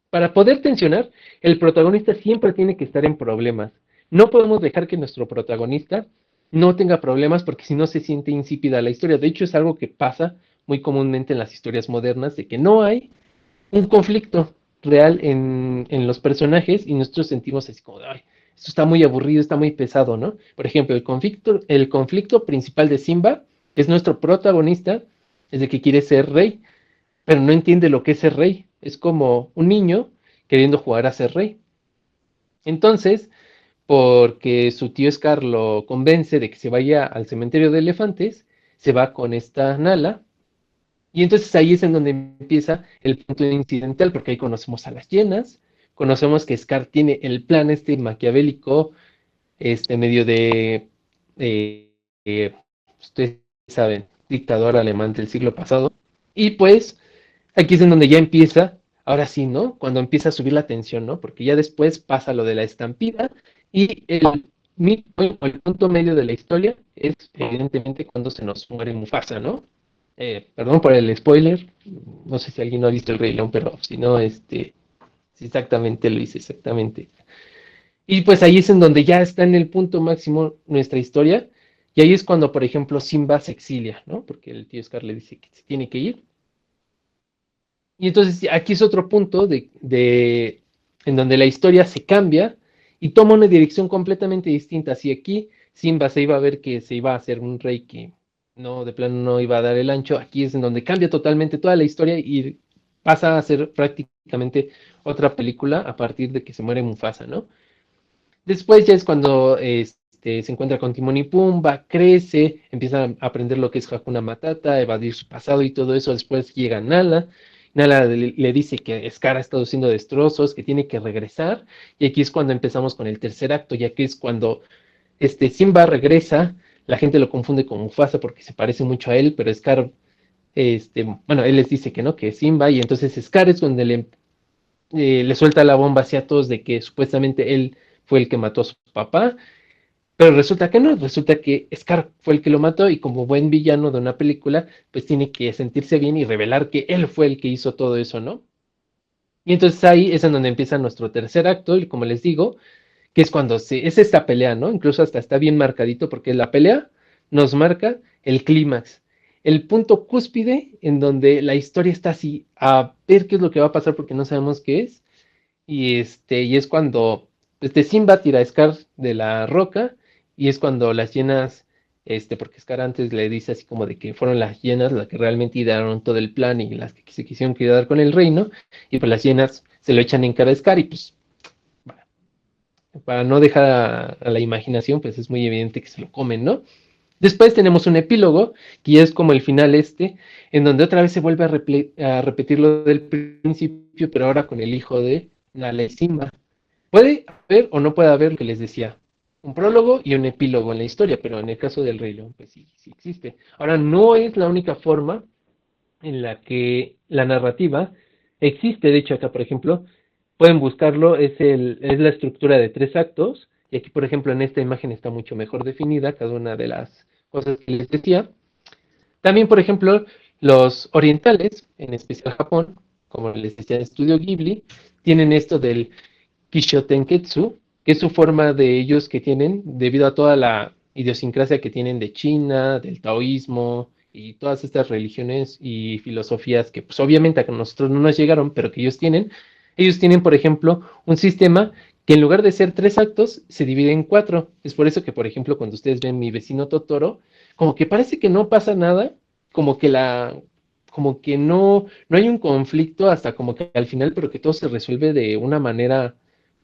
Speaker 1: Para poder tensionar, el protagonista siempre tiene que estar en problemas. No podemos dejar que nuestro protagonista no tenga problemas porque si no se siente insípida la historia. De hecho, es algo que pasa muy comúnmente en las historias modernas, de que no hay un conflicto real en los personajes y nosotros sentimos así como, ay, esto está muy aburrido, está muy pesado, ¿no? Por ejemplo, el conflicto principal de Simba, que es nuestro protagonista, es de que quiere ser rey, pero no entiende lo que es ser rey. Es como un niño queriendo jugar a ser rey. Entonces, porque su tío Scar lo convence de que se vaya al cementerio de elefantes, se va con esta Nala, y entonces ahí es en donde empieza el punto incidental, porque ahí conocemos a las hienas, conocemos que Scar tiene el plan maquiavélico, medio eh, eh, ustedes saben, dictador alemán del siglo pasado, y pues aquí es en donde ya empieza, ahora sí, ¿no? Cuando empieza a subir la tensión, ¿no? Porque ya después pasa lo de la estampida y el punto medio de la historia es evidentemente cuando se nos muere Mufasa, ¿no? Perdón por el spoiler, no sé si alguien no ha visto el Rey León, pero si no, sí, exactamente lo hice, exactamente. Y pues ahí es en donde ya está en el punto máximo nuestra historia, y ahí es cuando, por ejemplo, Simba se exilia, ¿no? Porque el tío Scar le dice que se tiene que ir, y entonces aquí es otro punto en donde la historia se cambia y toma una dirección completamente distinta. Si aquí Simba se iba a ver que se iba a hacer un rey que no, de plano no iba a dar el ancho, aquí es en donde cambia totalmente toda la historia y pasa a ser prácticamente otra película a partir de que se muere Mufasa, ¿no? Después ya es cuando se encuentra con Timón y Pumba, crece, empieza a aprender lo que es Hakuna Matata, evadir su pasado y todo eso. Después llega Nala. Nala le dice que Scar ha estado haciendo destrozos, que tiene que regresar. Y aquí es cuando empezamos con el tercer acto, ya que es cuando Simba regresa. La gente lo confunde con Mufasa porque se parece mucho a él, pero Scar, bueno, él les dice que no, que es Simba. Y entonces Scar es donde le suelta la bomba hacia todos de que supuestamente él fue el que mató a su papá, pero resulta que no, resulta que Scar fue el que lo mató y como buen villano de una película, pues tiene que sentirse bien y revelar que él fue el que hizo todo eso, ¿no? Y entonces ahí es en donde empieza nuestro tercer acto y como les digo, que es cuando es esta pelea, ¿no? Incluso hasta está bien marcadito porque la pelea nos marca el clímax, el punto cúspide en donde la historia está así a ver qué es lo que va a pasar porque no sabemos qué es. Y es cuando Simba tira a Scar de la roca y es cuando las hienas, porque Scar antes le dice así como de que fueron las hienas las que realmente idearon todo el plan y las que se quisieron quedar con el reino, y pues las hienas se lo echan en cara a Scar y pues para no dejar a la imaginación, pues es muy evidente que se lo comen, ¿no? Después tenemos un epílogo, que ya es como el final en donde otra vez se vuelve a repetir lo del principio, pero ahora con el hijo de Nala y Simba. Puede haber o no puede haber lo que les decía, un prólogo y un epílogo en la historia, pero en el caso del Rey León, pues sí, sí existe. Ahora, no es la única forma en la que la narrativa existe. De hecho, acá, por ejemplo, pueden buscarlo, es la estructura de 3 actos, y aquí, por ejemplo, en esta imagen está mucho mejor definida cada una de las cosas que les decía. También, por ejemplo, los orientales, en especial Japón, como les decía, el estudio Ghibli, tienen esto del Kishotenketsu, que es su forma de ellos que tienen debido a toda la idiosincrasia que tienen de China, del taoísmo y todas estas religiones y filosofías que pues obviamente a nosotros no nos llegaron, pero que ellos tienen. Ellos tienen, por ejemplo, un sistema que en lugar de ser 3 actos, se divide en 4. Es por eso que, por ejemplo, cuando ustedes ven Mi vecino Totoro, como que parece que no pasa nada, como que como que no hay un conflicto hasta como que al final, pero que todo se resuelve de una manera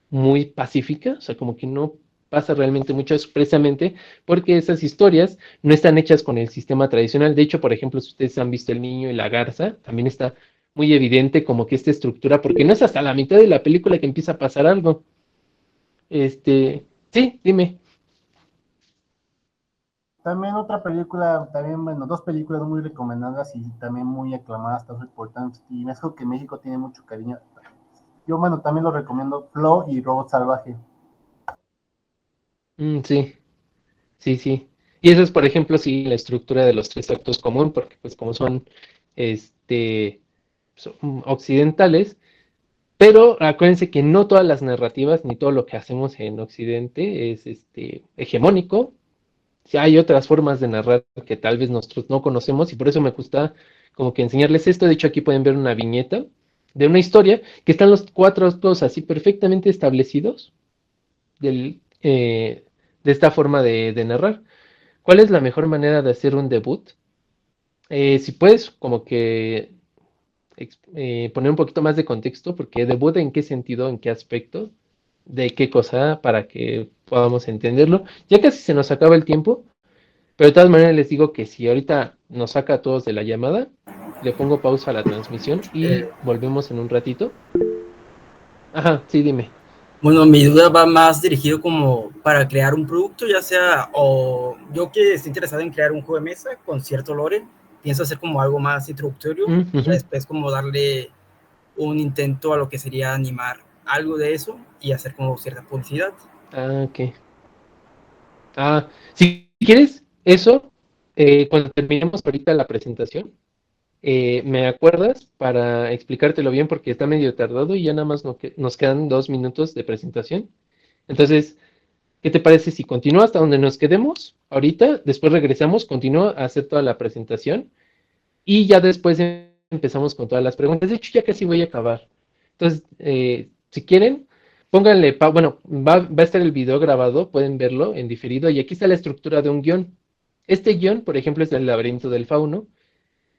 Speaker 1: muy pacífica, o sea, como que no pasa realmente mucho expresamente porque esas historias no están hechas con el sistema tradicional. De hecho, por ejemplo, si ustedes han visto El niño y la garza, también está muy evidente como que esta estructura, porque no es hasta la mitad de la película que empieza a pasar algo. Sí, dime.
Speaker 2: También otra película, también, bueno, dos películas muy recomendadas y también muy aclamadas, tan importantes. Y es algo que México tiene mucho cariño. Yo, bueno, también lo recomiendo, Flow y Robot Salvaje.
Speaker 1: Sí, sí, sí. Y eso es, por ejemplo, sí, la estructura de los 3 actos común, porque pues como son, este, occidentales. Pero acuérdense que no todas las narrativas ni todo lo que hacemos en Occidente es hegemónico. Si hay otras formas de narrar que tal vez nosotros no conocemos y por eso me gusta como que enseñarles esto. De hecho, aquí pueden ver una viñeta de una historia que están los 4 actos así perfectamente establecidos de esta forma de narrar. ¿Cuál es la mejor manera de hacer un debut? Si puedes, como que poner un poquito más de contexto, porque debut en qué sentido, en qué aspecto, de qué cosa, para que podamos entenderlo. Ya casi se nos acaba el tiempo, pero de todas maneras les digo que si ahorita nos saca a todos de la llamada, le pongo pausa a la transmisión y volvemos en un ratito. Ajá, sí, dime.
Speaker 3: Bueno, mi duda va más dirigido como para crear un producto, ya sea, o yo que estoy interesado en crear un juego de mesa con cierto lore, pienso hacer como algo más introductorio y
Speaker 1: Ujú.
Speaker 3: después como darle un intento a lo que sería animar algo de eso y hacer como cierta publicidad.
Speaker 1: Ah, ok. Si quieres eso, cuando terminemos ahorita la presentación, me acuerdas para explicártelo bien porque está medio tardado y ya nada más nos quedan 2 minutos de presentación. Entonces, ¿qué te parece si continúa hasta donde nos quedemos? Ahorita, después regresamos, continúa a hacer toda la presentación y ya después empezamos con todas las preguntas. De hecho, ya casi voy a acabar. Entonces, si quieren, pónganle, bueno, va a estar el video grabado, pueden verlo en diferido y aquí está la estructura de un guión. Este guión, por ejemplo, es el laberinto del fauno.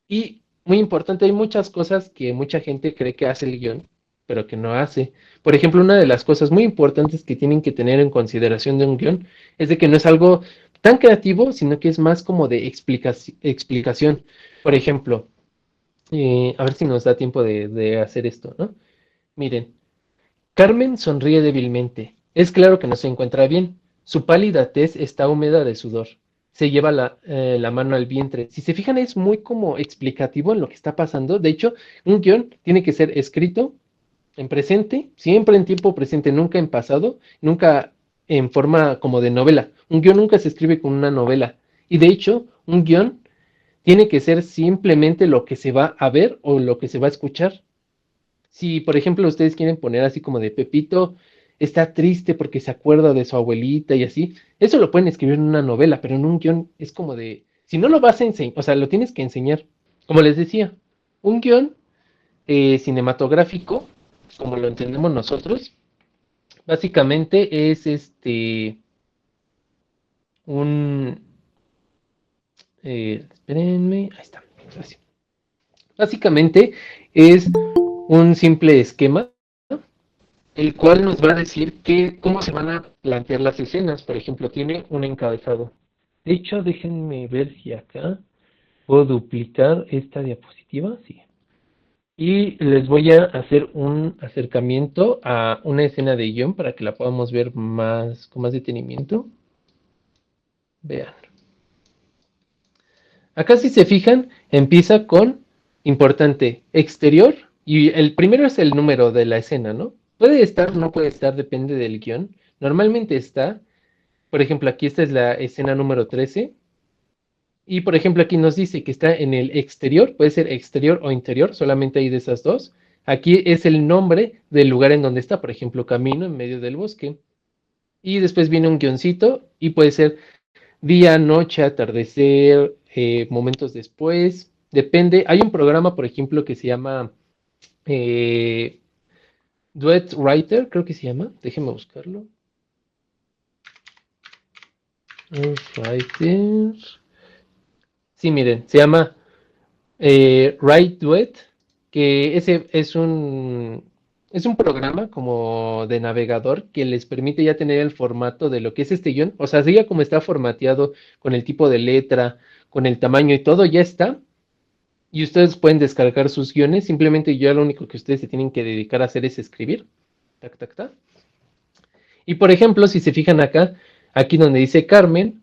Speaker 1: Y muy importante, hay muchas cosas que mucha gente cree que hace el guión, pero que no hace. Por ejemplo, una de las cosas muy importantes que tienen que tener en consideración de un guión es de que no es algo tan creativo, sino que es más como de explicación. Por ejemplo, a ver si nos da tiempo de hacer esto, ¿no? Miren, Carmen sonríe débilmente. Es claro que no se encuentra bien. Su pálida tez está húmeda de sudor. Se lleva la mano al vientre. Si se fijan, es muy como explicativo en lo que está pasando. De hecho, un guión tiene que ser escrito en presente, siempre en tiempo presente, nunca en pasado, nunca en forma como de novela. Un guión nunca se escribe con una novela. Y de hecho, un guión tiene que ser simplemente lo que se va a ver o lo que se va a escuchar. Si, por ejemplo, ustedes quieren poner así como de Pepito está triste porque se acuerda de su abuelita y así, eso lo pueden escribir en una novela, pero en un guión es como de, si no lo vas a enseñar, o sea, lo tienes que enseñar. Como les decía, un guión cinematográfico, como lo entendemos nosotros, básicamente es un... espérenme, ahí está. Así. Básicamente es un simple esquema, el cual nos va a decir cómo se van a plantear las escenas. Por ejemplo, tiene un encabezado. De hecho, déjenme ver si acá puedo duplicar esta diapositiva. Sí. Y les voy a hacer un acercamiento a una escena de guión para que la podamos ver más, con más detenimiento. Vean. Acá si se fijan, empieza con importante, exterior, y el primero es el número de la escena, ¿no? Puede estar, no puede estar, depende del guión. Normalmente está, por ejemplo, aquí esta es la escena número 13, y por ejemplo aquí nos dice que está en el exterior, puede ser exterior o interior, solamente hay de esas dos. Aquí es el nombre del lugar en donde está, por ejemplo, camino en medio del bosque. Y después viene un guioncito y puede ser día, noche, atardecer, momentos después, depende. Hay un programa, por ejemplo, que se llama eh, Duet Writer, creo que se llama. Déjenme buscarlo. Writer. Sí, miren, se llama Write Duet, que ese es un programa como de navegador que les permite ya tener el formato de lo que es este guión. O sea, así ya como está formateado con el tipo de letra, con el tamaño y todo, ya está. Y ustedes pueden descargar sus guiones. Simplemente ya lo único que ustedes se tienen que dedicar a hacer es escribir. Tac, tac, tac. Y por ejemplo, si se fijan acá, aquí donde dice Carmen,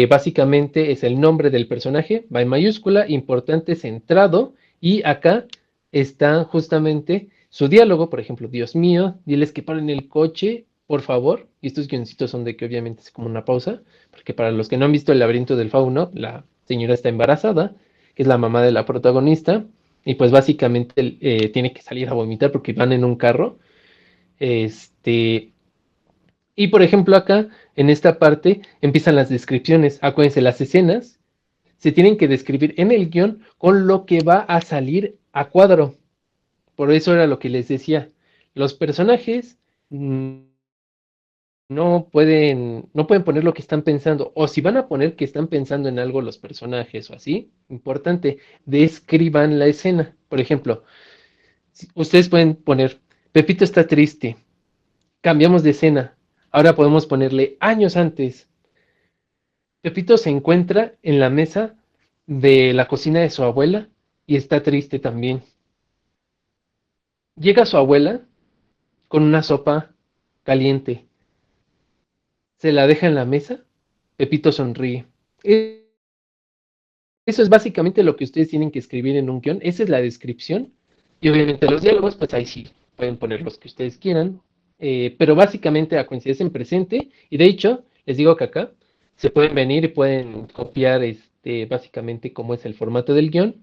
Speaker 1: básicamente es el nombre del personaje, va en mayúscula, importante, centrado, y acá está justamente su diálogo, por ejemplo, Dios mío, diles que paren el coche, por favor, y estos guioncitos son de que obviamente es como una pausa, porque para los que no han visto el laberinto del fauno, la señora está embarazada, que es la mamá de la protagonista, y pues básicamente tiene que salir a vomitar porque van en un carro, y por ejemplo acá, en esta parte, empiezan las descripciones. Acuérdense, las escenas se tienen que describir en el guión con lo que va a salir a cuadro. Por eso era lo que les decía. Los personajes no pueden poner lo que están pensando. O si van a poner que están pensando en algo los personajes o así, importante, describan la escena. Por ejemplo, ustedes pueden poner, Pepito está triste. Cambiamos de escena. Ahora podemos ponerle años antes. Pepito se encuentra en la mesa de la cocina de su abuela y está triste también. Llega su abuela con una sopa caliente. Se la deja en la mesa. Pepito sonríe. Eso es básicamente lo que ustedes tienen que escribir en un guión. Esa es la descripción. Y obviamente los diálogos, pues ahí sí, pueden poner los que ustedes quieran. Pero básicamente la coincidencia en presente. Y de hecho, les digo que acá se pueden venir y pueden copiar básicamente cómo es el formato del guión.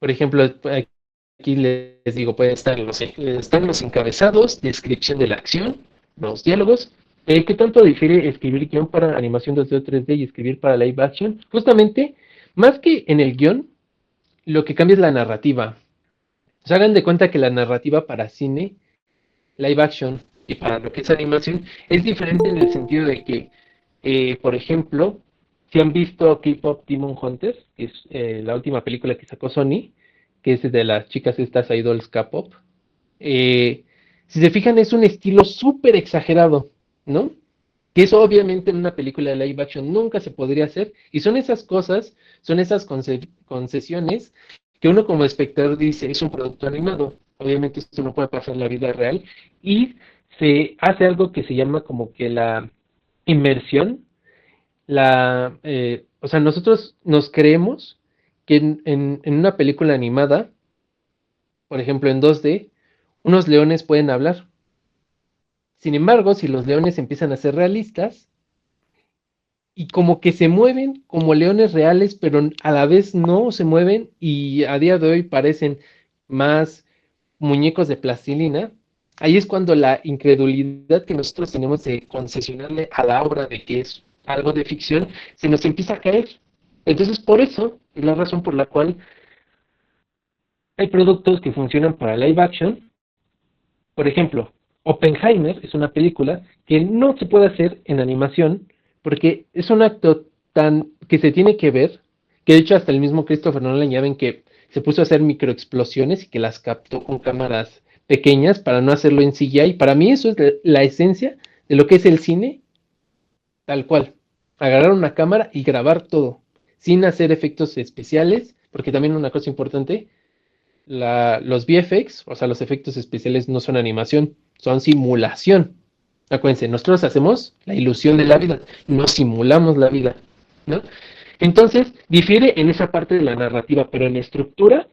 Speaker 1: Por ejemplo, aquí les digo, pueden estar están los encabezados, descripción de la acción, los diálogos. ¿Qué tanto difiere escribir guión para animación 2D o 3D y escribir para live action? Justamente, más que en el guión, lo que cambia es la narrativa. Se hagan de cuenta que la narrativa para cine, live action y para lo que es animación es diferente en el sentido de que, por ejemplo, si han visto K-Pop Demon Hunters, que es la última película que sacó Sony, que es de las chicas estas idols K-Pop, eh, si se fijan es un estilo súper exagerado, ¿no? Que eso obviamente en una película de live action nunca se podría hacer, y son esas cosas, son esas concesiones que uno como espectador dice, es un producto animado, obviamente esto no puede pasar en la vida real, y se hace algo que se llama como que la inmersión, o sea, nosotros nos creemos que en una película animada, por ejemplo en 2D, unos leones pueden hablar. Sin embargo, si los leones empiezan a ser realistas, y como que se mueven como leones reales, pero a la vez no se mueven y a día de hoy parecen más muñecos de plastilina, ahí es cuando la incredulidad que nosotros tenemos de concesionarle a la obra de que es algo de ficción, se nos empieza a caer. Entonces, por eso es la razón por la cual hay productos que funcionan para live action. Por ejemplo, Oppenheimer es una película que no se puede hacer en animación porque es un acto tan que se tiene que ver, que de hecho hasta el mismo Christopher Nolan ya ven que se puso a hacer microexplosiones y que las captó con cámaras pequeñas para no hacerlo en CGI. Para mí eso es la esencia de lo que es el cine, tal cual. Agarrar una cámara y grabar todo, sin hacer efectos especiales, porque también una cosa importante, los VFX, o sea, los efectos especiales no son animación, son simulación. Acuérdense, nosotros hacemos la ilusión de la vida, no simulamos la vida, ¿no? Entonces, difiere en esa parte de la narrativa, pero en estructura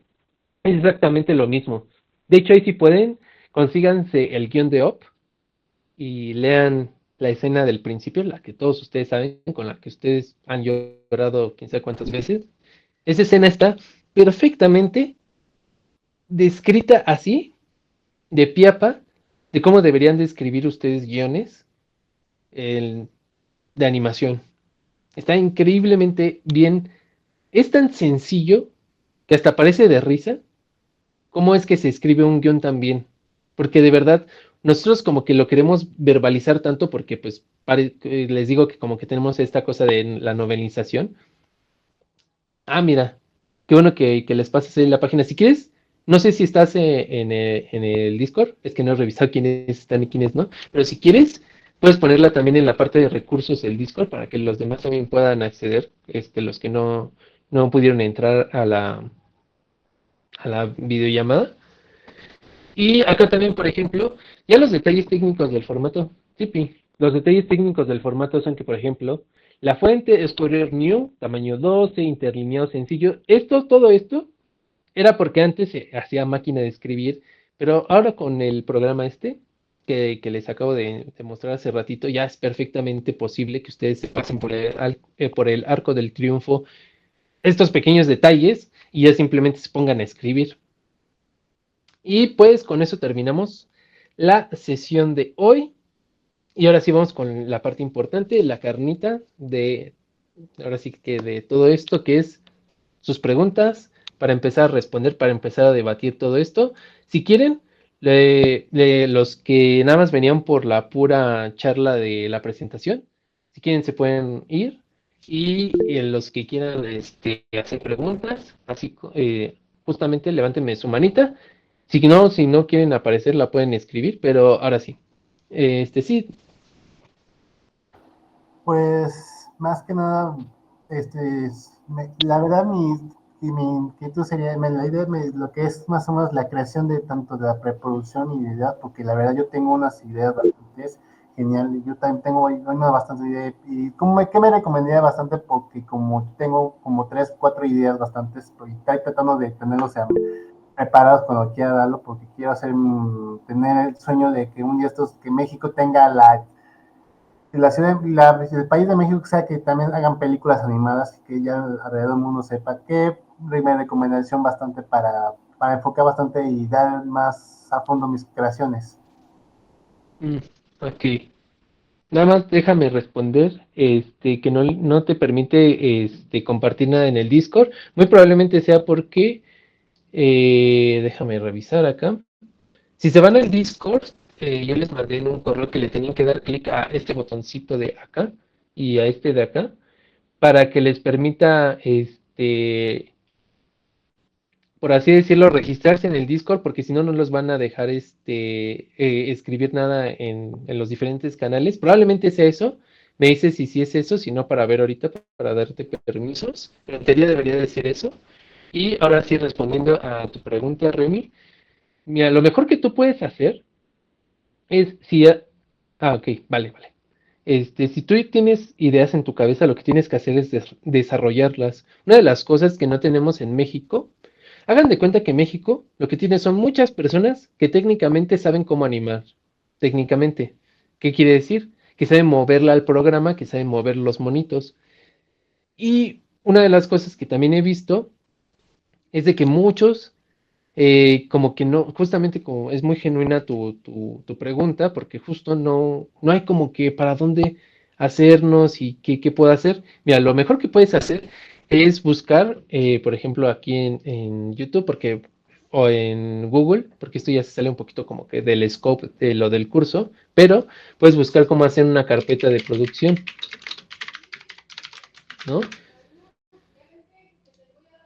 Speaker 1: es exactamente lo mismo. De hecho, ahí si pueden, consíganse el guión de Op y lean la escena del principio, la que todos ustedes saben, con la que ustedes han llorado quién sabe cuántas veces. Esa escena está perfectamente descrita así, de piapa, de cómo deberían de escribir ustedes guiones de animación. Está increíblemente bien. Es tan sencillo que hasta parece de risa cómo es que se escribe un guión tan bien. Porque de verdad, nosotros como que lo queremos verbalizar tanto porque pues les digo que como que tenemos esta cosa de la novelización. Ah, mira, qué bueno que les pases ahí la página. Si quieres, no sé si estás en el Discord, es que no he revisado quiénes están y quiénes no, pero si quieres, puedes ponerla también en la parte de recursos del Discord para que los demás también puedan acceder, los que no pudieron entrar a la videollamada. Y acá también, por ejemplo, ya los detalles técnicos del formato. Tipi, los detalles técnicos del formato son que, por ejemplo, la fuente es Courier New, tamaño 12, interlineado sencillo. Todo esto era porque antes se hacía máquina de escribir, pero ahora con el programa que les acabo de mostrar hace ratito, ya es perfectamente posible que ustedes se pasen por el arco del triunfo estos pequeños detalles y ya simplemente se pongan a escribir. Y pues con eso terminamos la sesión de hoy. Y ahora sí vamos con la parte importante, la carnita ahora sí que de todo esto, que es sus preguntas, para empezar a responder, para empezar a debatir todo esto. Si quieren, los que nada más venían por la pura charla de la presentación, si quieren se pueden ir. Y los que quieran hacer preguntas, así justamente levántenme su manita. Si no quieren aparecer, la pueden escribir, pero ahora sí. Sí.
Speaker 2: Pues más que nada, la verdad mi inquietud sería, la idea, lo que es más o menos la creación de tanto de la preproducción y de ideas, porque la verdad yo tengo unas ideas bastante genial, yo también tengo una bastante idea, y ¿qué me recomendaría bastante? Porque como tengo como 3, 4 ideas bastantes, y estoy tratando de tenerlos preparados cuando quiera darlo, porque quiero tener el sueño de que un día que México tenga la ciudad, el país de México, sea que también hagan películas animadas y que ya alrededor del mundo sepa que me recomendación bastante para enfocar bastante y dar más a fondo mis creaciones.
Speaker 1: Ok. Nada más déjame responder, que no te permite compartir nada en el Discord. Muy probablemente sea porque, déjame revisar acá. Si se van al Discord, yo les mandé en un correo que le tenían que dar clic a este botoncito de acá y a este de acá para que les permita, por así decirlo, registrarse en el Discord, porque si no, no los van a dejar escribir nada en los diferentes canales. Probablemente sea eso. Me dices si sí es eso, si no, para ver ahorita, para darte permisos. Pero en teoría debería decir eso. Y ahora sí, respondiendo a tu pregunta, Remy, mira, lo mejor que tú puedes hacer es si... ok, vale, vale. Si tú tienes ideas en tu cabeza, lo que tienes que hacer es desarrollarlas. Una de las cosas que no tenemos en México, hagan de cuenta que México lo que tiene son muchas personas que técnicamente saben cómo animar. Técnicamente. ¿Qué quiere decir? Que saben moverla al programa, que saben mover los monitos. Y una de las cosas que también he visto es de que muchos como que no, justamente como es muy genuina tu pregunta, porque justo no hay como que para dónde hacernos y qué puedo hacer. Mira, lo mejor que puedes hacer es buscar, por ejemplo, aquí en YouTube, o en Google, porque esto ya se sale un poquito como que del scope de lo del curso, pero puedes buscar cómo hacer una carpeta de producción. ¿no?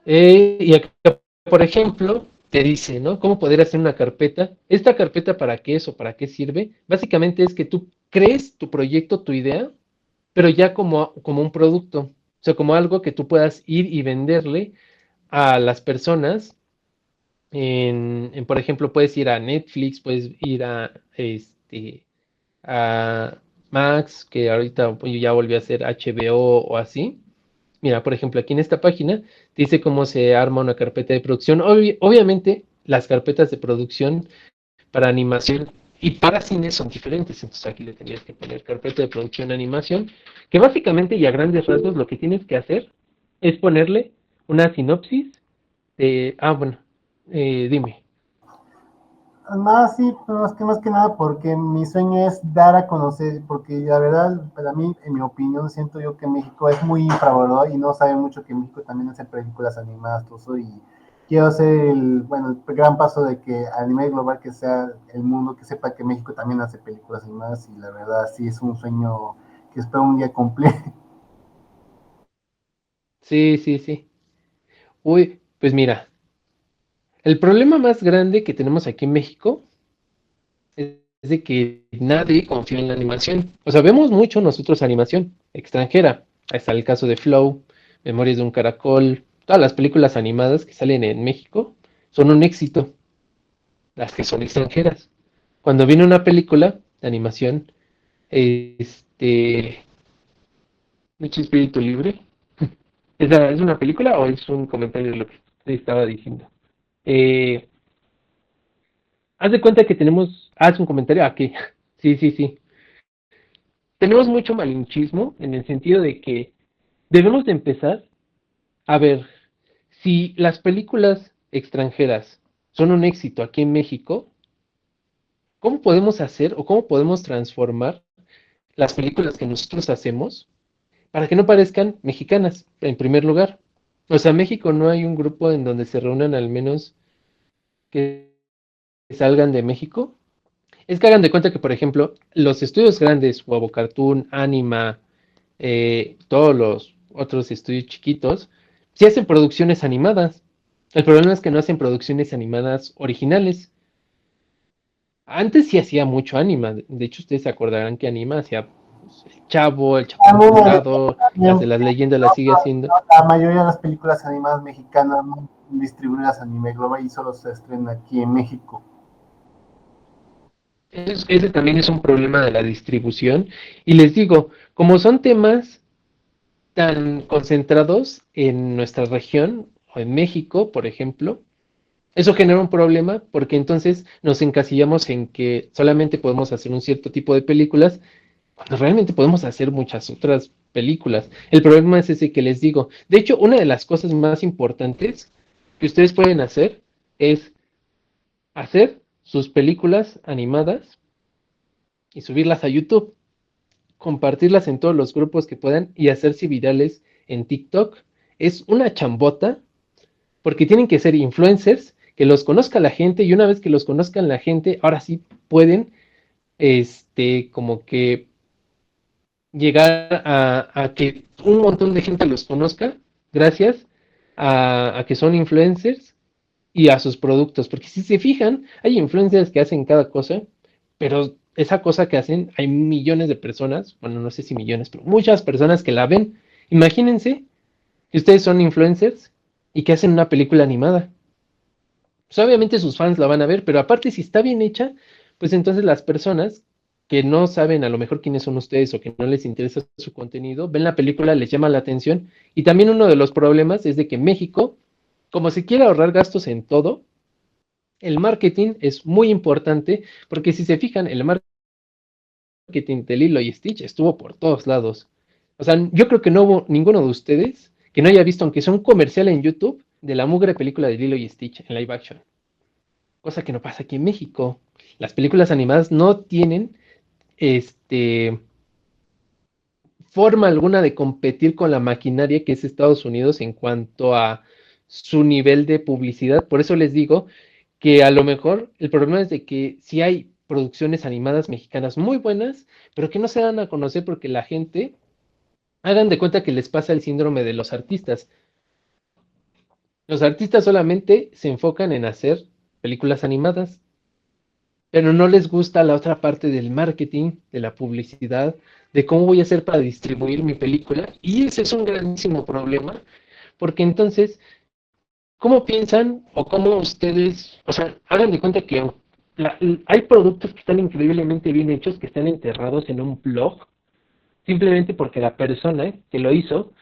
Speaker 1: Y acá, por ejemplo, te dice, ¿no? ¿Cómo poder hacer una carpeta? ¿Esta carpeta para qué es o para qué sirve? Básicamente es que tú crees tu proyecto, tu idea, pero ya como un producto, o sea, como algo que tú puedas ir y venderle a las personas. Por ejemplo, puedes ir a Netflix, puedes ir a Max, que ahorita pues, ya volvió a ser HBO o así. Mira, por ejemplo, aquí en esta página te dice cómo se arma una carpeta de producción. Obviamente, las carpetas de producción para animación y para cine son diferentes. Entonces aquí le tenías que poner carpeta de producción animación, que básicamente y a grandes rasgos lo que tienes que hacer es ponerle una sinopsis de... Ah, bueno, dime.
Speaker 2: Más sí, pero más que nada porque mi sueño es dar a conocer, porque la verdad, para mí, en mi opinión, siento yo que México es muy infravalorado y no sabe mucho que México también hace películas animadas, todo eso, y quiero hacer el gran paso de que a nivel global que sea el mundo, que sepa que México también hace películas animadas y la verdad sí es un sueño que espero un día cumplir.
Speaker 1: Sí, sí, sí. Uy, pues mira, el problema más grande que tenemos aquí en México es de que nadie confía en la animación. O sea, vemos mucho nosotros animación extranjera. Ahí está el caso de Flow, Memorias de un Caracol, todas las películas animadas que salen en México son un éxito, las que son extranjeras. Cuando viene una película de animación, este, Mucho Espíritu Libre, ¿es una película o es un comentario de lo que te estaba diciendo? Eh, Haz de cuenta que tenemos, haz un comentario aquí. Sí, sí, sí. Tenemos mucho malinchismo en el sentido de que debemos de empezar a ver si las películas extranjeras son un éxito aquí en México, ¿cómo podemos hacer o cómo podemos transformar las películas que nosotros hacemos para que no parezcan mexicanas, en primer lugar? O sea, México no hay un grupo en donde se reúnan al menos que salgan de México. Es que hagan de cuenta que, por ejemplo, los estudios grandes, Huevo Cartoon, Anima, todos los otros estudios chiquitos, sí hacen producciones animadas. El problema es que no hacen producciones animadas originales. Antes sí hacía mucho anima. De hecho, ustedes se acordarán que anima hacía pues, el Chavo, el Chapulín
Speaker 2: También,
Speaker 1: Colorado, las de las leyendas las sigue haciendo.
Speaker 2: la mayoría de las películas animadas mexicanas no distribuidas a nivel global y solo se estrenan aquí en México.
Speaker 1: Ese también es un problema de la distribución. Y les digo, como son temas tan concentrados en nuestra región o en México, por ejemplo, eso genera un problema porque entonces nos encasillamos en que solamente podemos hacer un cierto tipo de películas cuando realmente podemos hacer muchas otras películas. El problema es ese que les digo. De hecho, una de las cosas más importantes que ustedes pueden hacer es hacer sus películas animadas y subirlas a YouTube, compartirlas en todos los grupos que puedan y hacerse virales en TikTok. Es una chambota porque tienen que ser influencers, que los conozca la gente y una vez que los conozcan la gente, ahora sí pueden, como que llegar a que un montón de gente los conozca gracias a que son influencers y a sus productos, porque si se fijan, hay influencers que hacen cada cosa, pero esa cosa que hacen, hay millones de personas, bueno, no sé si millones, pero muchas personas que la ven. Imagínense que ustedes son influencers y que hacen una película animada. Pues obviamente sus fans la van a ver, pero aparte si está bien hecha, pues entonces las personas que no saben a lo mejor quiénes son ustedes o que no les interesa su contenido, ven la película, les llama la atención. Y también uno de los problemas es de que México, como se quiere ahorrar gastos en todo, el marketing es muy importante porque si se fijan, el marketing de Lilo y Stitch estuvo por todos lados. O sea, yo creo que no hubo ninguno de ustedes que no haya visto, aunque sea un comercial en YouTube, de la mugre película de Lilo y Stitch en live action. Cosa que no pasa aquí en México. Las películas animadas no tienen este forma alguna de competir con la maquinaria que es Estados Unidos en cuanto a su nivel de publicidad. Por eso les digo que a lo mejor el problema es de que si hay producciones animadas mexicanas muy buenas, pero que no se dan a conocer porque la gente Hagan de cuenta que les pasa el síndrome de los artistas. Los artistas solamente se enfocan en hacer películas animadas, pero no les gusta la otra parte del marketing, de la publicidad, de cómo voy a hacer para distribuir mi película. Y ese es un grandísimo problema, porque entonces, ¿cómo piensan o cómo ustedes, o sea, hagan de cuenta que hay productos que están increíblemente bien hechos, que están enterrados en un blog, simplemente porque la persona que lo hizo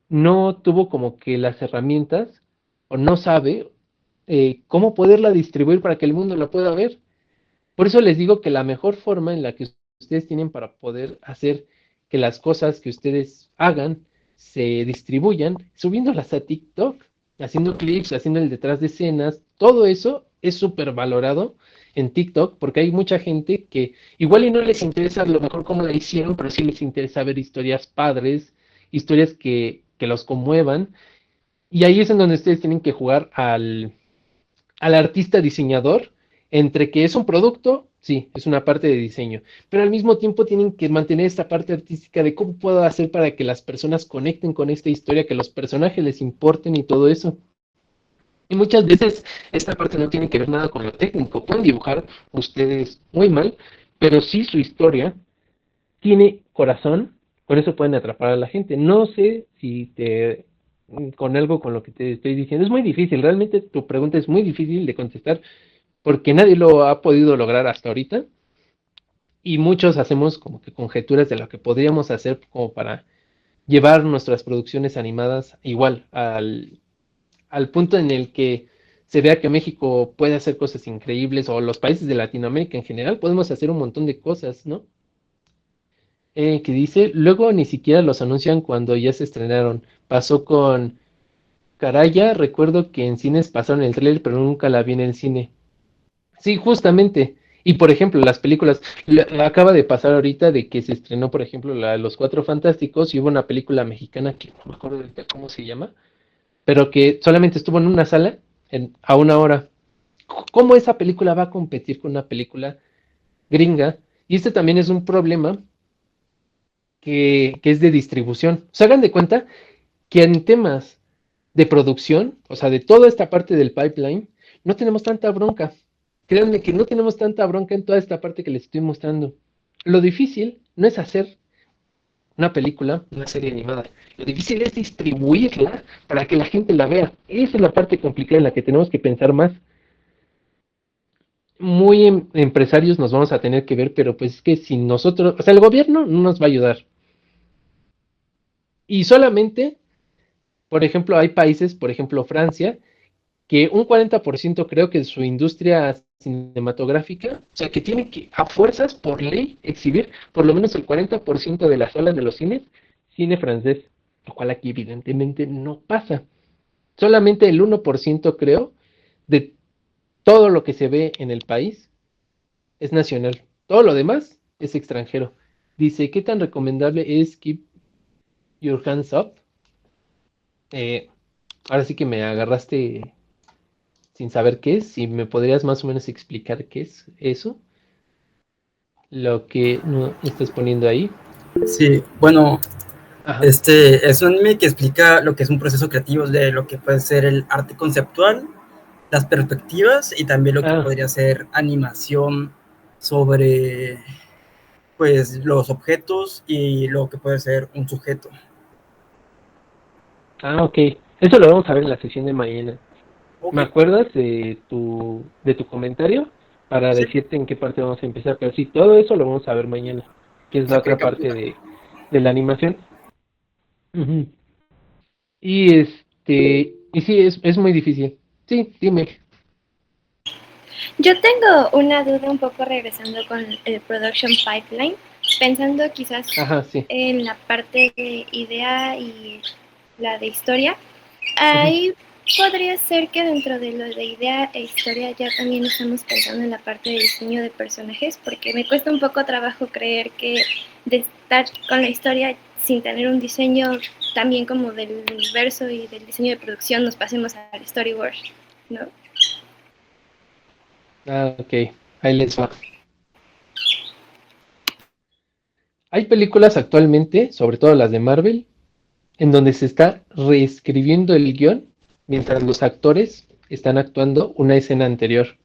Speaker 1: no tuvo como que las herramientas o no sabe cómo poderla distribuir para que el mundo la pueda ver. Por eso les digo que la mejor forma en la que ustedes tienen para poder hacer que las cosas que ustedes hagan se distribuyan, subiéndolas a TikTok, haciendo clips, haciendo el detrás de escenas, todo eso es súper valorado en TikTok porque hay mucha gente que igual y no les interesa a lo mejor cómo la hicieron, pero sí les interesa ver historias padres, historias que los conmuevan, y ahí es en donde ustedes tienen que jugar al artista diseñador, entre que es un producto, sí, es una parte de diseño, pero al mismo tiempo tienen que mantener esta parte artística de cómo puedo hacer para que las personas conecten con esta historia, que los personajes les importen y todo eso. Y muchas veces esta parte no tiene que ver nada con lo técnico. Pueden dibujar ustedes muy mal, pero si su historia tiene corazón, con eso pueden atrapar a la gente. No sé si te con algo con lo que te estoy diciendo. Es muy difícil, realmente tu pregunta es muy difícil de contestar porque nadie lo ha podido lograr hasta ahorita y muchos hacemos como que conjeturas de lo que podríamos hacer como para llevar nuestras producciones animadas igual al punto en el que se vea que México puede hacer cosas increíbles o los países de Latinoamérica en general podemos hacer un montón de cosas, ¿no? Que dice, luego ni siquiera los anuncian cuando ya se estrenaron. Pasó con Caraya, recuerdo que en cines pasaron el tráiler, pero nunca la vi en el cine. Sí, justamente. Y por ejemplo, las películas, acaba de pasar ahorita de que se estrenó, por ejemplo, Los Cuatro Fantásticos y hubo una película mexicana que no me acuerdo ahorita cómo se llama, pero que solamente estuvo en una sala a una hora. ¿Cómo esa película va a competir con una película gringa? Y este también es un problema que es de distribución. Se hagan de cuenta que en temas de producción, o sea, de toda esta parte del pipeline, no tenemos tanta bronca. Créanme que no tenemos tanta bronca en toda esta parte que les estoy mostrando. Lo difícil no es hacer una película, una serie animada. Lo difícil es distribuirla para que la gente la vea. Esa es la parte complicada en la que tenemos que pensar más. Muy empresarios nos vamos a tener que ver, pero pues es que si nosotros, o sea, el gobierno no nos va a ayudar. Y solamente, por ejemplo, hay países, por ejemplo, Francia, que un 40% creo que su industria cinematográfica, o sea, que tiene que a fuerzas por ley exhibir por lo menos el 40% de las salas de los cines, cine francés, lo cual aquí evidentemente no pasa. Solamente el 1% creo de todo lo que se ve en el país es nacional. Todo lo demás es extranjero. Dice, ¿qué tan recomendable es Keep Your Hands Up? Eh, ahora sí que me agarraste sin saber qué es, si me podrías más o menos explicar qué es eso, lo que no estás poniendo ahí.
Speaker 3: Sí, bueno,
Speaker 1: Ajá.
Speaker 3: es un anime que explica lo que es un proceso creativo de lo que puede ser el arte conceptual, las perspectivas y también lo que
Speaker 1: Ah,
Speaker 3: podría ser animación sobre pues los objetos y lo que puede ser un sujeto.
Speaker 1: ok. Eso lo vamos a ver en la sesión de mañana.
Speaker 3: Ok,
Speaker 1: ¿Me acuerdas de tu comentario? Para
Speaker 3: sí,
Speaker 1: decirte en qué parte vamos a empezar. Pero sí, todo eso lo vamos a ver mañana, que es la
Speaker 3: ok,
Speaker 1: otra parte de la animación. Ujú. Y sí, es muy difícil. Sí, dime.
Speaker 4: Yo tengo una duda un poco regresando con el production pipeline, pensando quizás
Speaker 1: Ajá, sí.
Speaker 4: en la parte de idea y la de historia.
Speaker 1: Ujú.
Speaker 4: Ahí podría ser que dentro de lo de idea e historia ya también estamos pensando en la parte de diseño de personajes, porque me cuesta un poco trabajo creer que de estar con la historia sin tener un diseño también como del universo y del diseño de producción nos pasemos al storyboard, ¿no?
Speaker 1: Ok, ahí les va. Hay películas actualmente, sobre todo las de Marvel, en donde se está reescribiendo el guión mientras los actores están actuando una escena anterior.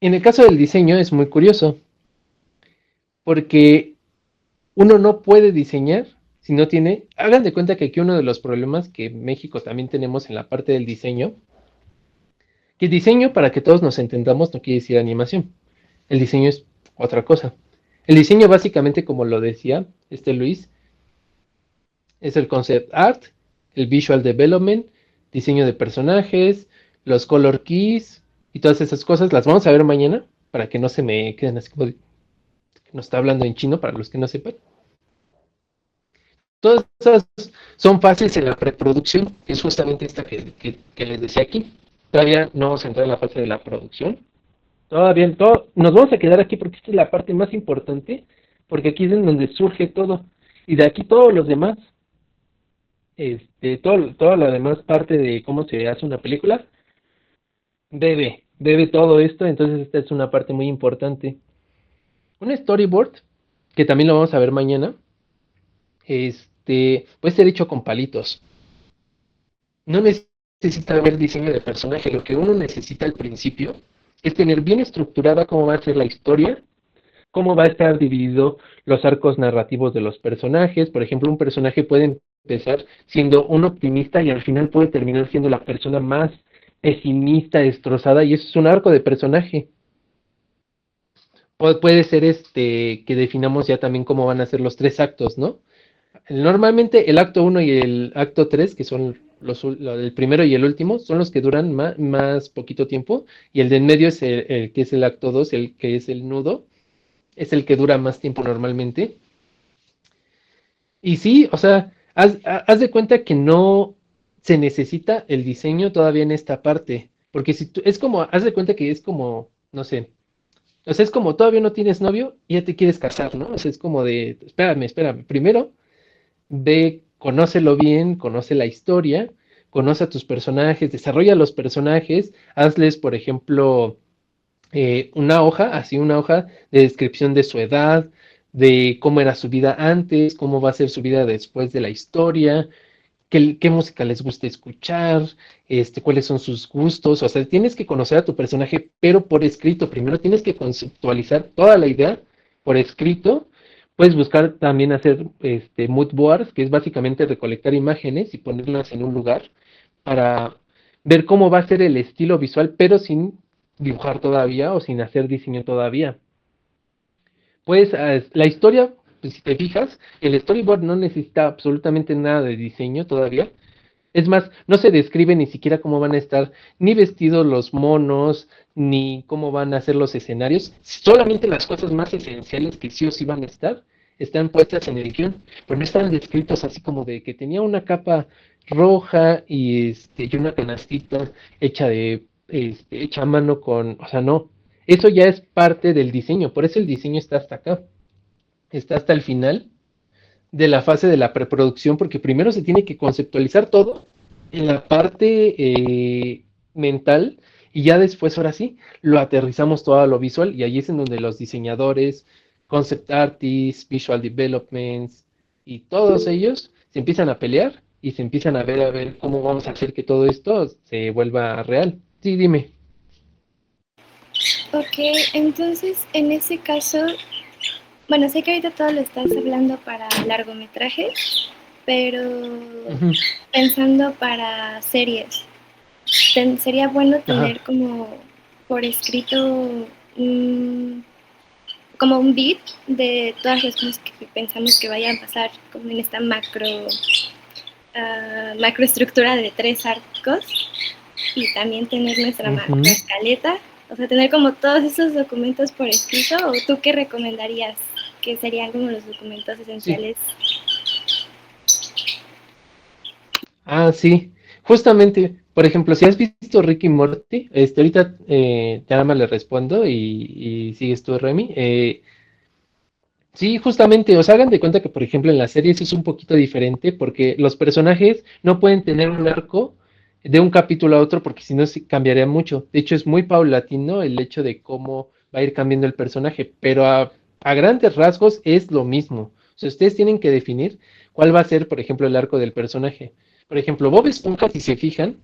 Speaker 1: En el caso del diseño es muy curioso, porque uno no puede diseñar si no tiene... Hagan de cuenta que aquí uno de los problemas que en México también tenemos en la parte del diseño, que diseño, para que todos nos entendamos, no quiere decir animación. El diseño es otra cosa. El diseño básicamente, como lo decía Luis, es el concept art, el visual development, diseño de personajes, los color keys y todas esas cosas. Las vamos a ver mañana para que no se me queden así como de, que nos está hablando en chino para los que no sepan. Todas esas son fases en la preproducción, que es justamente esta que les decía aquí. Todavía no vamos a entrar en la fase de la producción. Todavía nos vamos a quedar aquí porque esta es la parte más importante, porque aquí es en donde surge todo. Y de aquí todos los demás, toda la demás parte de cómo se hace una película, bebe todo esto, entonces esta es una parte muy importante. Un storyboard, que también lo vamos a ver mañana, puede ser hecho con palitos. No necesita haber diseño de personaje, lo que uno necesita al principio es tener bien estructurada cómo va a ser la historia, cómo va a estar dividido los arcos narrativos de los personajes. Por ejemplo, un personaje puede empezar siendo un optimista y al final puede terminar siendo la persona más pesimista, destrozada, y eso es un arco de personaje. Puede ser que definamos ya también cómo van a ser los 3 actos, ¿no? Normalmente el acto 1 y el acto 3, que son el primero y el último, son los que duran más poquito tiempo, y el de en medio es el que es el acto 2, el que es el nudo, es el que dura más tiempo normalmente. Y sí, o sea, haz de cuenta que no se necesita el diseño todavía en esta parte, porque si tú, es como, haz de cuenta que es como, no sé, o sea, es como todavía no tienes novio y ya te quieres casar, ¿no? O sea, es como de, espérame, primero ve, conócelo bien, conoce la historia, conoce a tus personajes, desarrolla los personajes, hazles, por ejemplo, una hoja de descripción de su edad, de cómo era su vida antes, cómo va a ser su vida después de la historia, qué música les gusta escuchar, cuáles son sus gustos. O sea, tienes que conocer a tu personaje, pero por escrito. Primero tienes que conceptualizar toda la idea por escrito. Puedes buscar también hacer mood boards, que es básicamente recolectar imágenes y ponerlas en un lugar para ver cómo va a ser el estilo visual, pero sin dibujar todavía o sin hacer diseño todavía. Pues la historia, pues, si te fijas, el storyboard no necesita absolutamente nada de diseño todavía. Es más, no se describe ni siquiera cómo van a estar ni vestidos los monos, ni cómo van a ser los escenarios. Solamente las cosas más esenciales que sí o sí van a estar, están puestas en el guión, pero no están descritos así como de que tenía una capa roja y una canastita hecha a mano con, o sea, no. Eso ya es parte del diseño, por eso el diseño está hasta acá, está hasta el final de la fase de la preproducción, porque primero se tiene que conceptualizar todo en la parte mental, y ya después, ahora sí, lo aterrizamos todo a lo visual, y ahí es en donde los diseñadores, concept artists, visual developments y todos ellos se empiezan a pelear y se empiezan a ver cómo vamos a hacer que todo esto se vuelva real. Sí, dime.
Speaker 4: Ok, entonces en ese caso, bueno, sé que ahorita todo lo estás hablando para largometrajes, pero pensando para series, sería bueno tener como por escrito como un beat de todas las cosas que pensamos que vayan a pasar como en esta macroestructura de 3 arcos, y también tener nuestra macroescaleta, o sea, tener como todos esos documentos por escrito. ¿O tú qué recomendarías que serían como los documentos esenciales?
Speaker 1: Sí, justamente, por ejemplo, si has visto Rick y Morty, ahorita ya nada más le respondo y sigues tú, Remy. Sí, justamente, o sea, hagan de cuenta que, por ejemplo, en las series es un poquito diferente porque los personajes no pueden tener un arco de un capítulo a otro porque si no se cambiaría mucho. De hecho, es muy paulatino el hecho de cómo va a ir cambiando el personaje, pero a grandes rasgos es lo mismo. O sea, ustedes tienen que definir cuál va a ser, por ejemplo, el arco del personaje. Por ejemplo, Bob Esponja, si se fijan,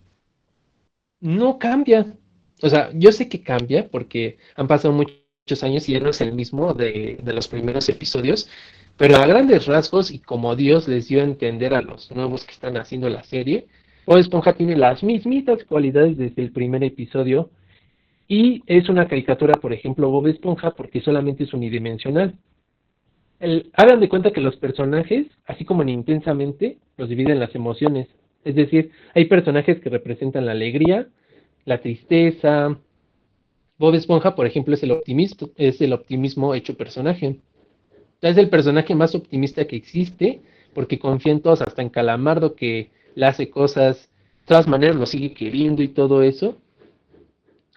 Speaker 1: no cambia. O sea, yo sé que cambia porque han pasado muchos años y ya no es el mismo de los primeros episodios, pero a grandes rasgos y como Dios les dio a entender a los nuevos que están haciendo la serie, Bob Esponja tiene las mismitas cualidades desde el primer episodio y es una caricatura, por ejemplo, Bob Esponja, porque solamente es unidimensional. Hagan de cuenta que los personajes, así como en Intensamente, los dividen las emociones. Es decir, hay personajes que representan la alegría, la tristeza. Bob Esponja, por ejemplo, es el optimismo hecho personaje. Es el personaje más optimista que existe, porque confía en todos, hasta en Calamardo, que le hace cosas, de todas maneras lo sigue queriendo y todo eso.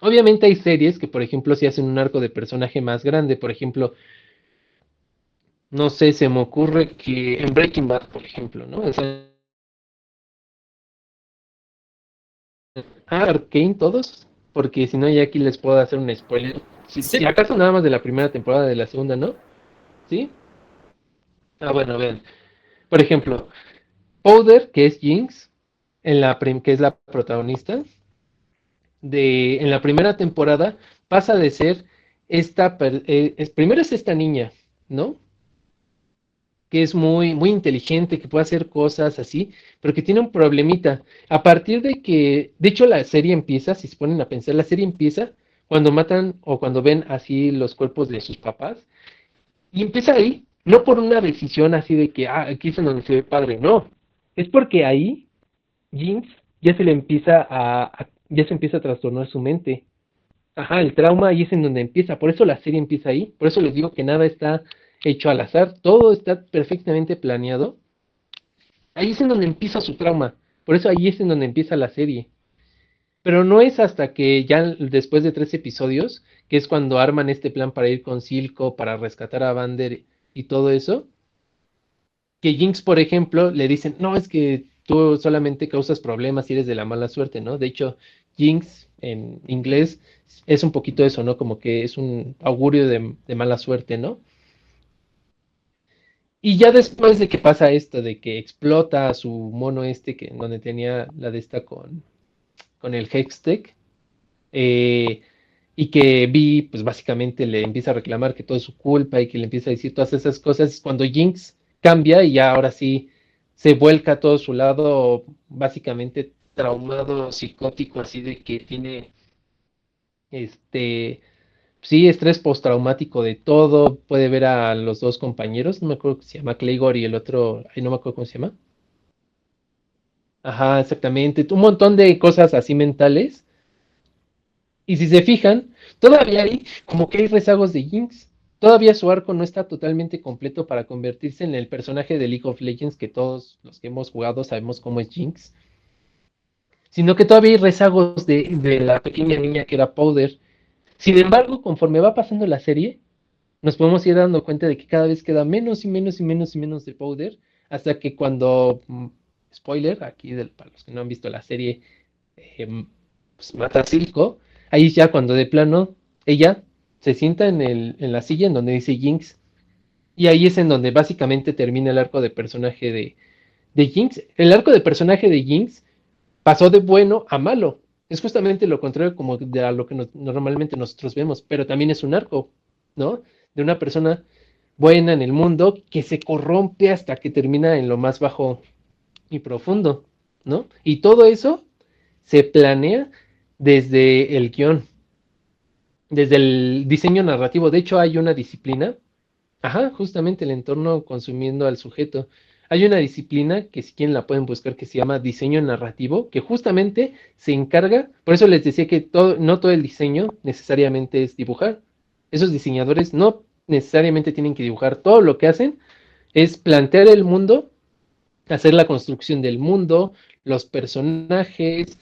Speaker 1: Obviamente hay series que, por ejemplo, si hacen un arco de personaje más grande, por ejemplo, no sé, se me ocurre que en Breaking Bad, por ejemplo, ¿no? Arcane todos, porque si no ya aquí les puedo hacer un spoiler. Si
Speaker 3: Sí,
Speaker 1: acaso nada más de la primera temporada, de la segunda, ¿no? ¿Sí? Ah, bueno, vean. Por ejemplo, Powder, que es Jinx, que es la protagonista, en la primera temporada pasa de ser primero es esta niña, ¿no? Que es muy, muy inteligente, que puede hacer cosas así, pero que tiene un problemita. A partir de que, de hecho, la serie empieza, si se ponen a pensar, la serie empieza cuando matan o cuando ven así los cuerpos de sus papás, y empieza ahí, no por una decisión así de que, aquí es en donde se ve padre, no. Es porque ahí Jinx ya se le empieza ya se empieza a trastornar su mente. Ajá, el trauma ahí es en donde empieza, por eso la serie empieza ahí, por eso les digo que nada está hecho al azar, todo está perfectamente planeado. Ahí es en donde empieza su trauma, por eso ahí es en donde empieza la serie. Pero no es hasta que ya después de 3 episodios, que es cuando arman este plan para ir con Silco, para rescatar a Vander y todo eso, que Jinx, por ejemplo, le dicen, no, es que tú solamente causas problemas y eres de la mala suerte, ¿no? De hecho, Jinx en inglés es un poquito eso, ¿no? Como que es un augurio de mala suerte, ¿no? Y ya después de que pasa esto, de que explota su mono donde tenía la de esta con el Hextech, eh, y que Vi, pues básicamente le empieza a reclamar que todo es su culpa y que le empieza a decir todas esas cosas, es cuando Jinx cambia y ya ahora sí se vuelca a todo su lado, básicamente traumado, psicótico, así de que tiene este, sí, estrés postraumático de todo, puede ver a los dos compañeros, no me acuerdo cómo se llama, Claygor y el otro, ay, no me acuerdo cómo se llama. Ajá, exactamente, un montón de cosas así mentales. Y si se fijan, todavía hay como que hay rezagos de Jinx. Todavía su arco no está totalmente completo para convertirse en el personaje de League of Legends que todos los que hemos jugado sabemos cómo es Jinx. Sino que todavía hay rezagos de la pequeña niña que era Powder. Sin embargo, conforme va pasando la serie, nos podemos ir dando cuenta de que cada vez queda menos y menos y menos y menos de Powder. Hasta que cuando, spoiler, aquí para los que no han visto la serie, pues mata a Silco. Ahí ya cuando de plano ella se sienta en la silla en donde dice Jinx. Y ahí es en donde básicamente termina el arco de personaje de Jinx. El arco de personaje de Jinx pasó de bueno a malo. Es justamente lo contrario como de a lo que normalmente nosotros vemos, pero también es un arco, ¿no? De una persona buena en el mundo que se corrompe hasta que termina en lo más bajo y profundo, ¿no? Y todo eso se planea desde el guión, desde el diseño narrativo. De hecho, hay una disciplina, ajá, justamente el entorno consumiendo al sujeto. Hay una disciplina que si quieren la pueden buscar que se llama diseño narrativo, que justamente se encarga, por eso les decía que no todo el diseño necesariamente es dibujar. Esos diseñadores no necesariamente tienen que dibujar, todo lo que hacen es plantear el mundo, hacer la construcción del mundo, los personajes,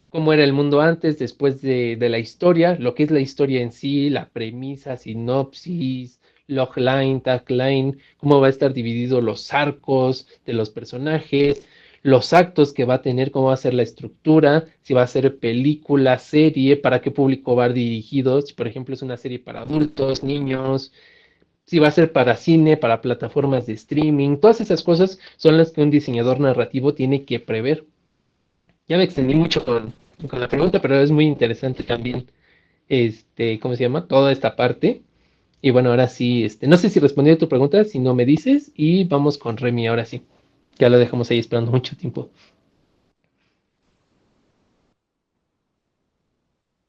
Speaker 1: cómo era el mundo antes, después de la historia, lo que es la historia en sí, la premisa, sinopsis, logline, tagline, cómo va a estar dividido los arcos de los personajes, los actos que va a tener, cómo va a ser la estructura, si va a ser película, serie, para qué público va dirigido, si por ejemplo es una serie para adultos, niños, si va a ser para cine, para plataformas de streaming, todas esas cosas son las que un diseñador narrativo tiene que prever. Ya me extendí mucho con la pregunta, pero es muy interesante también, ¿cómo se llama? Toda esta parte. Y bueno, ahora sí, no sé si respondí a tu pregunta, si no me dices, y vamos con Remy ahora sí. Ya lo dejamos ahí esperando mucho tiempo.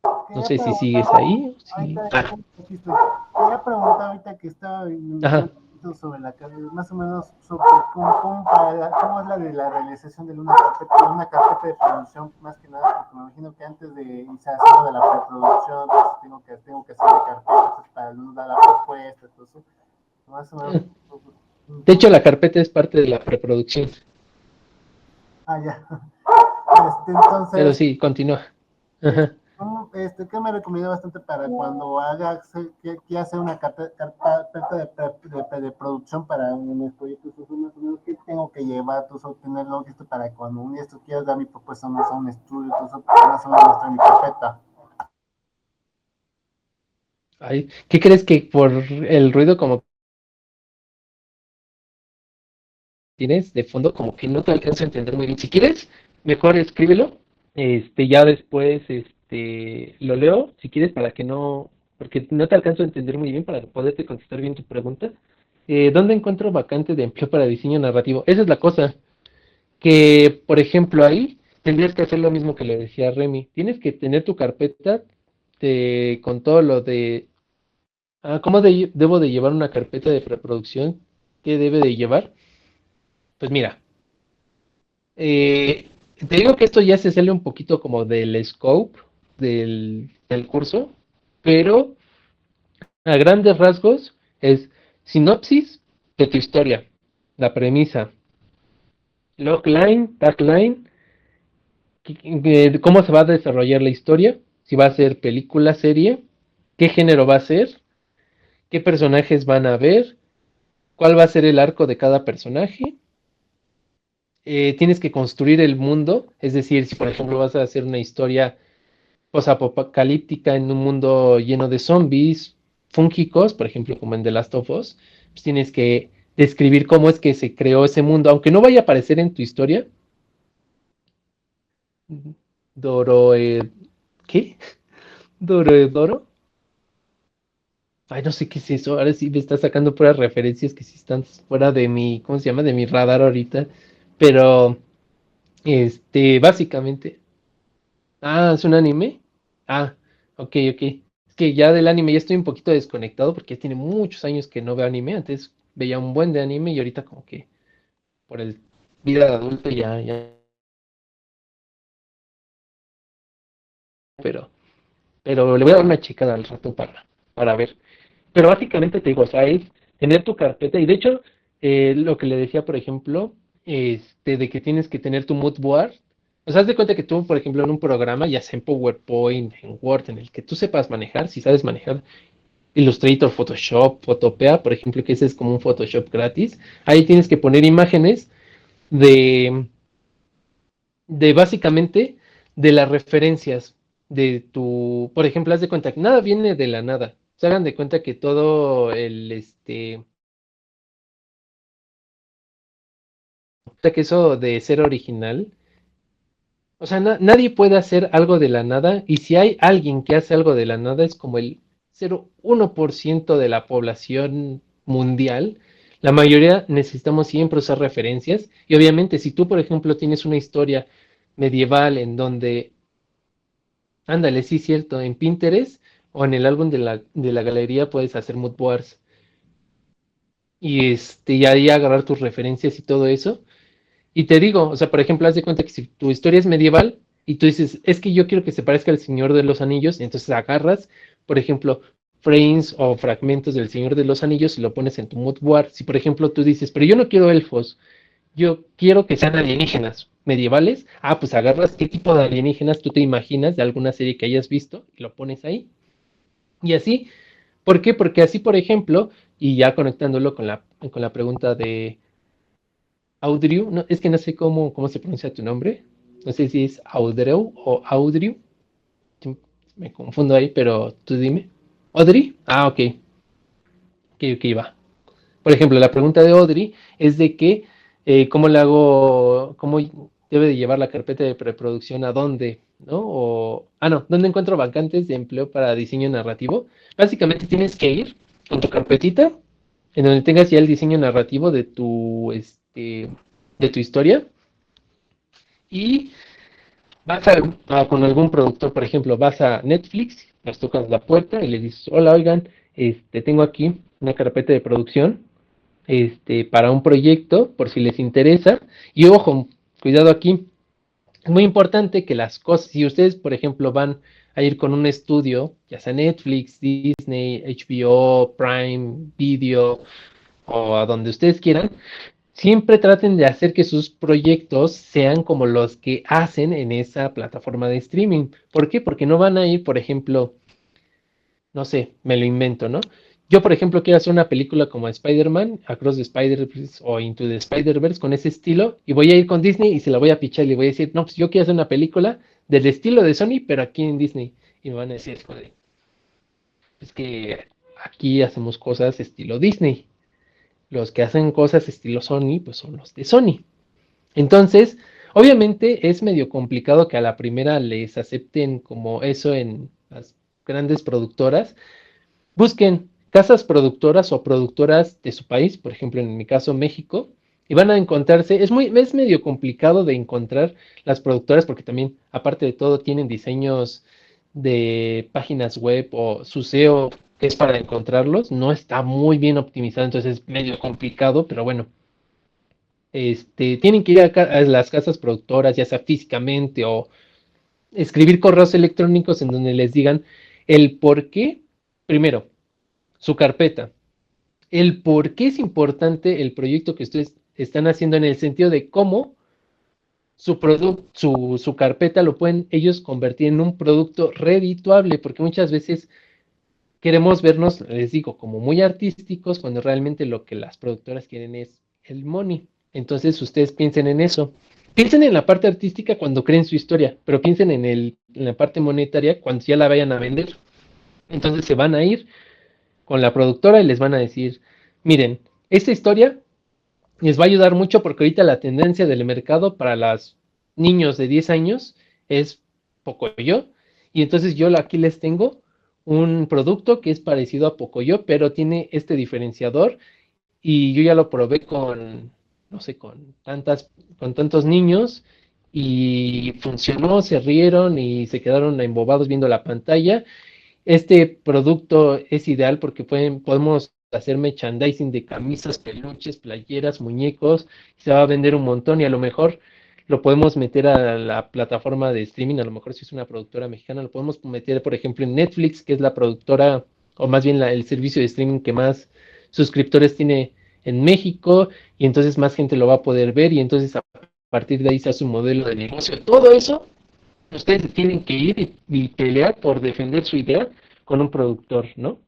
Speaker 1: No
Speaker 2: Quería
Speaker 1: sé si
Speaker 2: preguntar,
Speaker 1: sigues ahí. Sí.
Speaker 2: ahorita,
Speaker 1: Ah,
Speaker 2: aquí estoy. Quería preguntar ahorita que estaba
Speaker 1: ajá.
Speaker 2: sobre más o menos sobre cómo es la de la realización de una carpeta de producción, más que nada, porque me imagino que antes de iniciar haciendo de la preproducción, pues tengo que hacer la carpeta pues, para dar la propuesta, todo eso. Más o menos.
Speaker 1: De hecho, la carpeta es parte de la preproducción.
Speaker 2: Ah, ya.
Speaker 1: Pero
Speaker 2: Entonces,
Speaker 1: sí, continúa. Ajá.
Speaker 2: ¿qué me recomienda bastante para cuando quiera hacer una carpeta de producción para mis proyectos? Más o menos, ¿qué tengo que llevar? Todo eso, tenerlo listo para cuando un día esto quiera dar mi propuesta más a un estudio, todo eso, más o menos mostrar mi carpeta.
Speaker 1: Ay, ¿qué crees que por el ruido como tienes de fondo, como que no te alcanzo a entender muy bien? Si quieres, mejor escríbelo. Ya después, lo leo, si quieres, para que no, porque no te alcanzo a entender muy bien para poderte contestar bien tu pregunta. ¿Dónde encuentro vacante de empleo para diseño narrativo? Esa es la cosa, que por ejemplo ahí tendrías que hacer lo mismo que le decía a Remy. Tienes que tener tu carpeta con todo lo de, ¿cómo debo de llevar una carpeta de preproducción? ¿Qué debe de llevar? Pues mira, te digo que esto ya se sale un poquito como del scope del curso, pero a grandes rasgos es sinopsis de tu historia, la premisa, logline, tagline, cómo se va a desarrollar la historia, si va a ser película, serie, qué género va a ser, qué personajes van a ver, cuál va a ser el arco de cada personaje. Tienes que construir el mundo, es decir, si por ejemplo vas a hacer una historia posapocalíptica en un mundo lleno de zombies fúngicos, por ejemplo, como en The Last of Us, pues tienes que describir cómo es que se creó ese mundo, aunque no vaya a aparecer en tu historia. Doro, ¿qué? Doro. Ay, no sé qué es eso. Ahora sí me está sacando puras referencias que sí están fuera de mi, ¿cómo se llama? De mi radar ahorita. Pero, básicamente, ¿es un anime? Ah, ok. Es que ya del anime ya estoy un poquito desconectado porque ya tiene muchos años que no veo anime. Antes veía un buen de anime y ahorita como que por el vida de adulto ya, pero, pero le voy a dar una checada al rato para ver. Pero básicamente te digo, o sea, es tener tu carpeta y de hecho, lo que le decía, por ejemplo, de que tienes que tener tu mood board. O sea, haz de cuenta que tú, por ejemplo, en un programa, ya sea en PowerPoint, en Word, en el que tú sepas manejar, si sabes manejar Illustrator, Photoshop, Photopea, por ejemplo, que ese es como un Photoshop gratis. Ahí tienes que poner imágenes de, de básicamente de las referencias de tu, por ejemplo, haz de cuenta que nada viene de la nada. Se hagan de cuenta que todo o sea, que eso de ser original, o sea, nadie puede hacer algo de la nada y si hay alguien que hace algo de la nada es como el 0,1% de la población mundial. La mayoría necesitamos siempre usar referencias y obviamente si tú, por ejemplo, tienes una historia medieval en donde, ándale, sí, cierto, en Pinterest o en el álbum de la galería puedes hacer mood boards y ahí agarrar tus referencias y todo eso. Y te digo, o sea, por ejemplo, haz de cuenta que si tu historia es medieval y tú dices, es que yo quiero que se parezca al Señor de los Anillos, y entonces agarras, por ejemplo, frames o fragmentos del Señor de los Anillos y lo pones en tu mood board. Si, por ejemplo, tú dices, pero yo no quiero elfos, yo quiero que sean alienígenas medievales, pues agarras qué tipo de alienígenas tú te imaginas de alguna serie que hayas visto y lo pones ahí. Y así, ¿por qué? Porque así, por ejemplo, y ya conectándolo con la pregunta Audriu, no, es que no sé cómo se pronuncia tu nombre. No sé si es Audreu o Audriu. Me confundo ahí, pero tú dime. ¿Audrey? Ah, ok. Ok, va. Por ejemplo, la pregunta de Audrey es de que cómo le hago, cómo debe de llevar la carpeta de preproducción a dónde, ¿no? No, ¿dónde encuentro vacantes de empleo para diseño narrativo? Básicamente tienes que ir con tu carpetita en donde tengas ya el diseño narrativo de tu historia y vas con algún productor, por ejemplo, vas a Netflix, les tocas la puerta y le dices, hola, oigan, tengo aquí una carpeta de producción para un proyecto, por si les interesa. Y ojo, cuidado aquí, es muy importante que las cosas, si ustedes, por ejemplo, van a ir con un estudio, ya sea Netflix, Disney, HBO, Prime, Video o a donde ustedes quieran, siempre traten de hacer que sus proyectos sean como los que hacen en esa plataforma de streaming. ¿Por qué? Porque no van a ir, por ejemplo, no sé, me lo invento, ¿no? Yo, por ejemplo, quiero hacer una película como Spider-Man, Across the Spider-Verse o Into the Spider-Verse con ese estilo, y voy a ir con Disney y se la voy a pichar y le voy a decir, no, pues yo quiero hacer una película del estilo de Sony, pero aquí en Disney. Y me van a decir, joder, es que aquí hacemos cosas estilo Disney. Los que hacen cosas estilo Sony, pues son los de Sony. Entonces, obviamente es medio complicado que a la primera les acepten como eso en las grandes productoras. Busquen casas productoras o productoras de su país, por ejemplo, en mi caso México, y van a encontrarse, es medio complicado de encontrar las productoras porque también, aparte de todo, tienen diseños de páginas web o su SEO que es para encontrarlos, no está muy bien optimizado, entonces es medio complicado, pero bueno, tienen que ir a las casas productoras, ya sea físicamente o escribir correos electrónicos en donde les digan el por qué, primero, su carpeta, el por qué es importante el proyecto que ustedes están haciendo en el sentido de cómo su carpeta lo pueden ellos convertir en un producto redituable, porque muchas veces queremos vernos, les digo, como muy artísticos cuando realmente lo que las productoras quieren es el money. Entonces ustedes piensen en eso. Piensen en la parte artística cuando creen su historia, pero piensen en la parte monetaria cuando ya la vayan a vender. Entonces se van a ir con la productora y les van a decir, miren, esta historia les va a ayudar mucho porque ahorita la tendencia del mercado para los niños de 10 años es Pocoyo. Y entonces yo aquí les tengo un producto que es parecido a Pocoyo, pero tiene este diferenciador y yo ya lo probé con, no sé, con tantos niños y funcionó, se rieron y se quedaron embobados viendo la pantalla. Este producto es ideal porque podemos hacer merchandising de camisas, peluches, playeras, muñecos, y se va a vender un montón y a lo mejor lo podemos meter a la plataforma de streaming, a lo mejor si es una productora mexicana, lo podemos meter, por ejemplo, en Netflix, que es la productora, o más bien el servicio de streaming que más suscriptores tiene en México, y entonces más gente lo va a poder ver, y entonces a partir de ahí se hace un modelo de negocio. Todo eso ustedes tienen que ir y pelear por defender su idea con un productor, ¿no?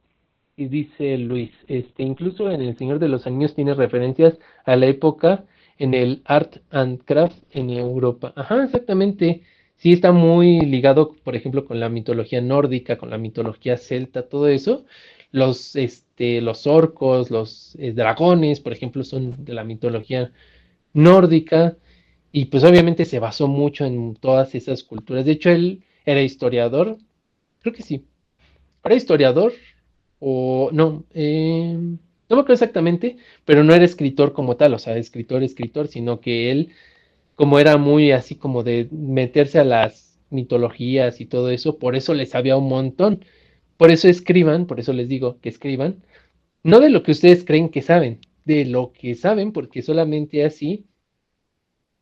Speaker 1: Y dice Luis, incluso en El Señor de los Anillos tiene referencias a la época en el Art and Craft en Europa. Ajá, exactamente. Sí está muy ligado, por ejemplo, con la mitología nórdica, con la mitología celta, todo eso. Los orcos, los dragones, por ejemplo, son de la mitología nórdica y pues obviamente se basó mucho en todas esas culturas. De hecho, él era historiador, creo que sí, era historiador o no, no me acuerdo exactamente, pero no era escritor como tal, o sea, escritor, sino que él, como era muy así como de meterse a las mitologías y todo eso, por eso le sabía un montón. Por eso escriban, por eso les digo que escriban, no de lo que ustedes creen que saben, de lo que saben, porque solamente así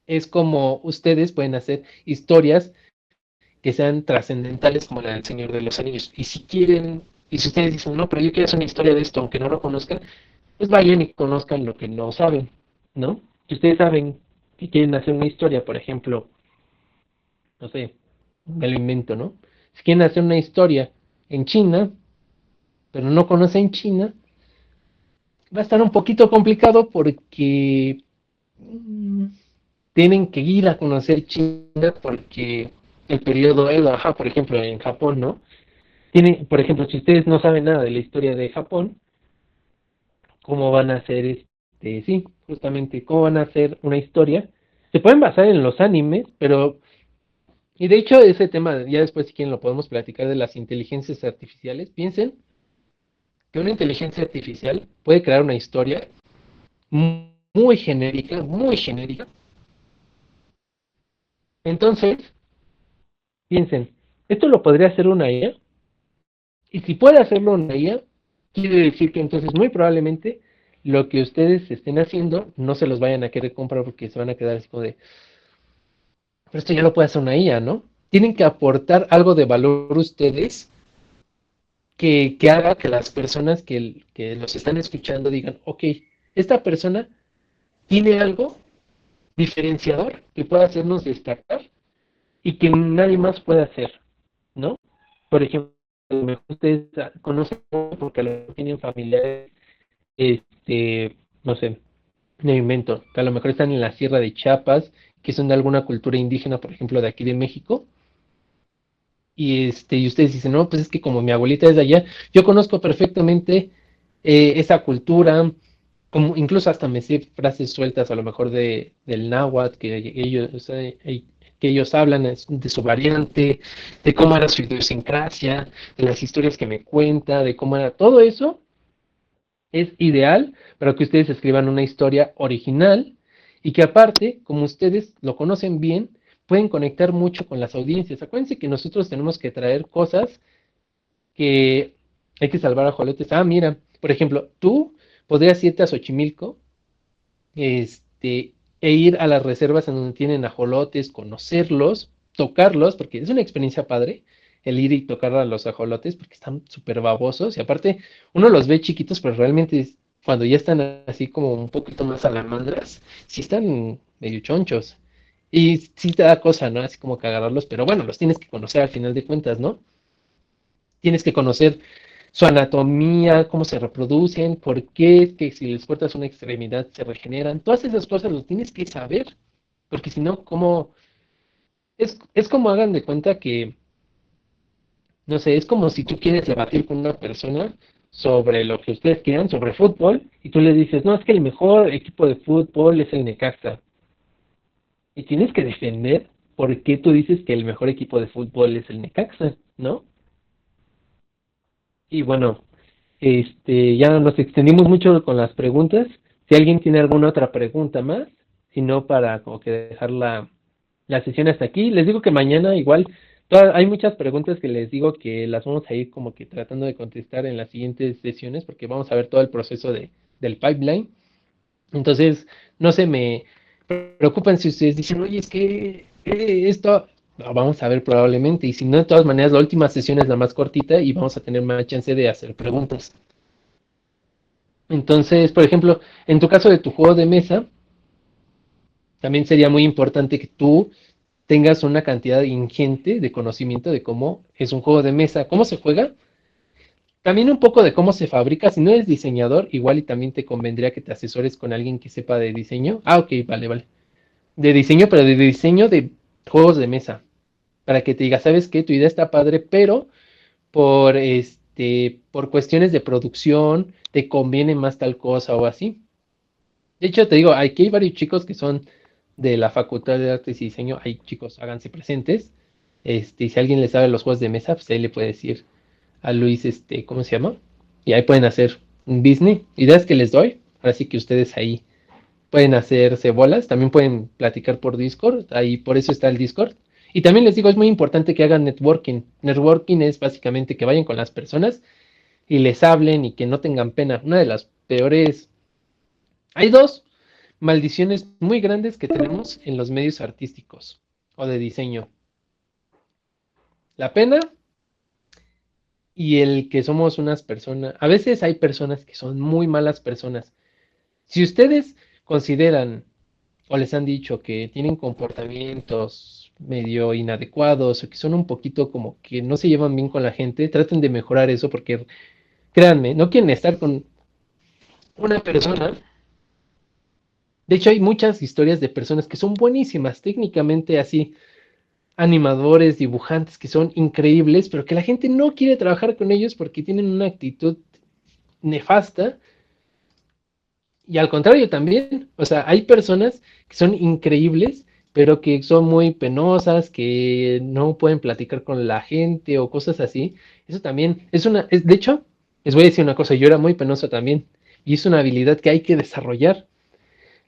Speaker 1: es como ustedes pueden hacer historias que sean trascendentales como la del Señor de los Anillos. Y si quieren, y si ustedes dicen, no, pero yo quiero hacer una historia de esto, aunque no lo conozcan, pues vayan y conozcan lo que no saben, ¿no? Si ustedes saben que quieren hacer una historia, por ejemplo, no sé, me lo invento, ¿no? Si quieren hacer una historia en China, pero no conocen China, va a estar un poquito complicado porque tienen que ir a conocer China porque el periodo Edo, por ejemplo, en Japón, ¿no? Por ejemplo, si ustedes no saben nada de la historia de Japón, ¿cómo van a hacer sí, justamente, cómo van a hacer una historia? Se pueden basar en los animes, pero, y de hecho ese tema, ya después si quieren lo podemos platicar de las inteligencias artificiales. Piensen que una inteligencia artificial puede crear una historia muy genérica. Entonces, piensen, esto lo podría hacer una IA, y si puede hacerlo una IA, quiere decir que entonces muy probablemente lo que ustedes estén haciendo no se los vayan a querer comprar porque se van a quedar así como de, pero esto ya lo puede hacer una IA, ¿no? Tienen que aportar algo de valor ustedes que haga que las personas que los están escuchando digan, ok, esta persona tiene algo diferenciador que pueda hacernos destacar y que nadie más puede hacer, ¿no? Por ejemplo, a lo mejor ustedes conocen porque a lo mejor tienen familiares, no sé, me invento, que a lo mejor están en la Sierra de Chiapas, que son de alguna cultura indígena, por ejemplo, de aquí de México, y ustedes dicen, no, pues es que como mi abuelita es de allá, yo conozco perfectamente esa cultura, como incluso hasta me sé frases sueltas a lo mejor del náhuatl que ellos hablan de su variante, de cómo era su idiosincrasia, de las historias que me cuenta, de cómo era todo eso, es ideal para que ustedes escriban una historia original y que aparte, como ustedes lo conocen bien, pueden conectar mucho con las audiencias. Acuérdense que nosotros tenemos que traer cosas que hay que salvar a ajolotes. Ah, mira, por ejemplo, tú podrías irte a Xochimilco, este, e ir a las reservas en donde tienen ajolotes, conocerlos, tocarlos, porque es una experiencia padre el ir y tocar a los ajolotes, porque están súper babosos, y aparte uno los ve chiquitos, pero realmente cuando ya están así como un poquito más salamandras, sí están medio chonchos. Y sí te da cosa, ¿no? Así como que agarrarlos, pero bueno, los tienes que conocer al final de cuentas, ¿no? Tienes que conocer su anatomía, cómo se reproducen, por qué, que si les cortas una extremidad se regeneran. Todas esas cosas lo tienes que saber, porque si no, ¿cómo? Es como hagan de cuenta que, no sé, es como si tú quieres debatir con una persona sobre lo que ustedes quieran, sobre fútbol, y tú le dices, no, es que el mejor equipo de fútbol es el Necaxa. Y tienes que defender por qué tú dices que el mejor equipo de fútbol es el Necaxa, ¿no? Y bueno, ya nos extendimos mucho con las preguntas. Si alguien tiene alguna otra pregunta más, si no, para como que dejar la sesión hasta aquí. Les digo que mañana igual hay muchas preguntas que les digo que las vamos a ir como que tratando de contestar en las siguientes sesiones porque vamos a ver todo el proceso del pipeline. Entonces, no se me preocupen si ustedes dicen, oye, es que esto lo vamos a ver probablemente. Y si no, de todas maneras, la última sesión es la más cortita y vamos a tener más chance de hacer preguntas. Entonces, por ejemplo, en tu caso de tu juego de mesa, también sería muy importante que tú tengas una cantidad ingente de conocimiento de cómo es un juego de mesa, cómo se juega, también un poco de cómo se fabrica. Si no eres diseñador, igual y también te convendría que te asesores con alguien que sepa de diseño. Ah, ok, vale, vale. De diseño, pero de diseño de juegos de mesa. Para que te diga, ¿sabes qué? Tu idea está padre, pero por cuestiones de producción, te conviene más tal cosa o así. De hecho, te digo, aquí hay varios chicos que son de la Facultad de Artes y Diseño. Hay chicos, háganse presentes. Y si alguien le sabe los juegos de mesa, pues ahí le puede decir a Luis, ¿cómo se llama? Y ahí pueden hacer un business. Ideas que les doy. Ahora sí que ustedes ahí pueden hacerse bolas. También pueden platicar por Discord. Ahí por eso está el Discord. Y también les digo, es muy importante que hagan networking. Networking es básicamente que vayan con las personas y les hablen y que no tengan pena. Una de las peores. Hay dos maldiciones muy grandes que tenemos en los medios artísticos o de diseño. La pena y el que somos unas personas. A veces hay personas que son muy malas personas. Si ustedes consideran o les han dicho que tienen comportamientos medio inadecuados o que son un poquito como que no se llevan bien con la gente, traten de mejorar eso porque créanme, no quieren estar con una persona De hecho, hay muchas historias de personas que son buenísimas, técnicamente así, animadores, dibujantes que son increíbles, pero que la gente no quiere trabajar con ellos porque tienen una actitud nefasta. Y al contrario también, o sea, hay personas que son increíbles, pero que son muy penosas, que no pueden platicar con la gente o cosas así. Eso también de hecho, les voy a decir una cosa, yo era muy penoso también, y es una habilidad que hay que desarrollar.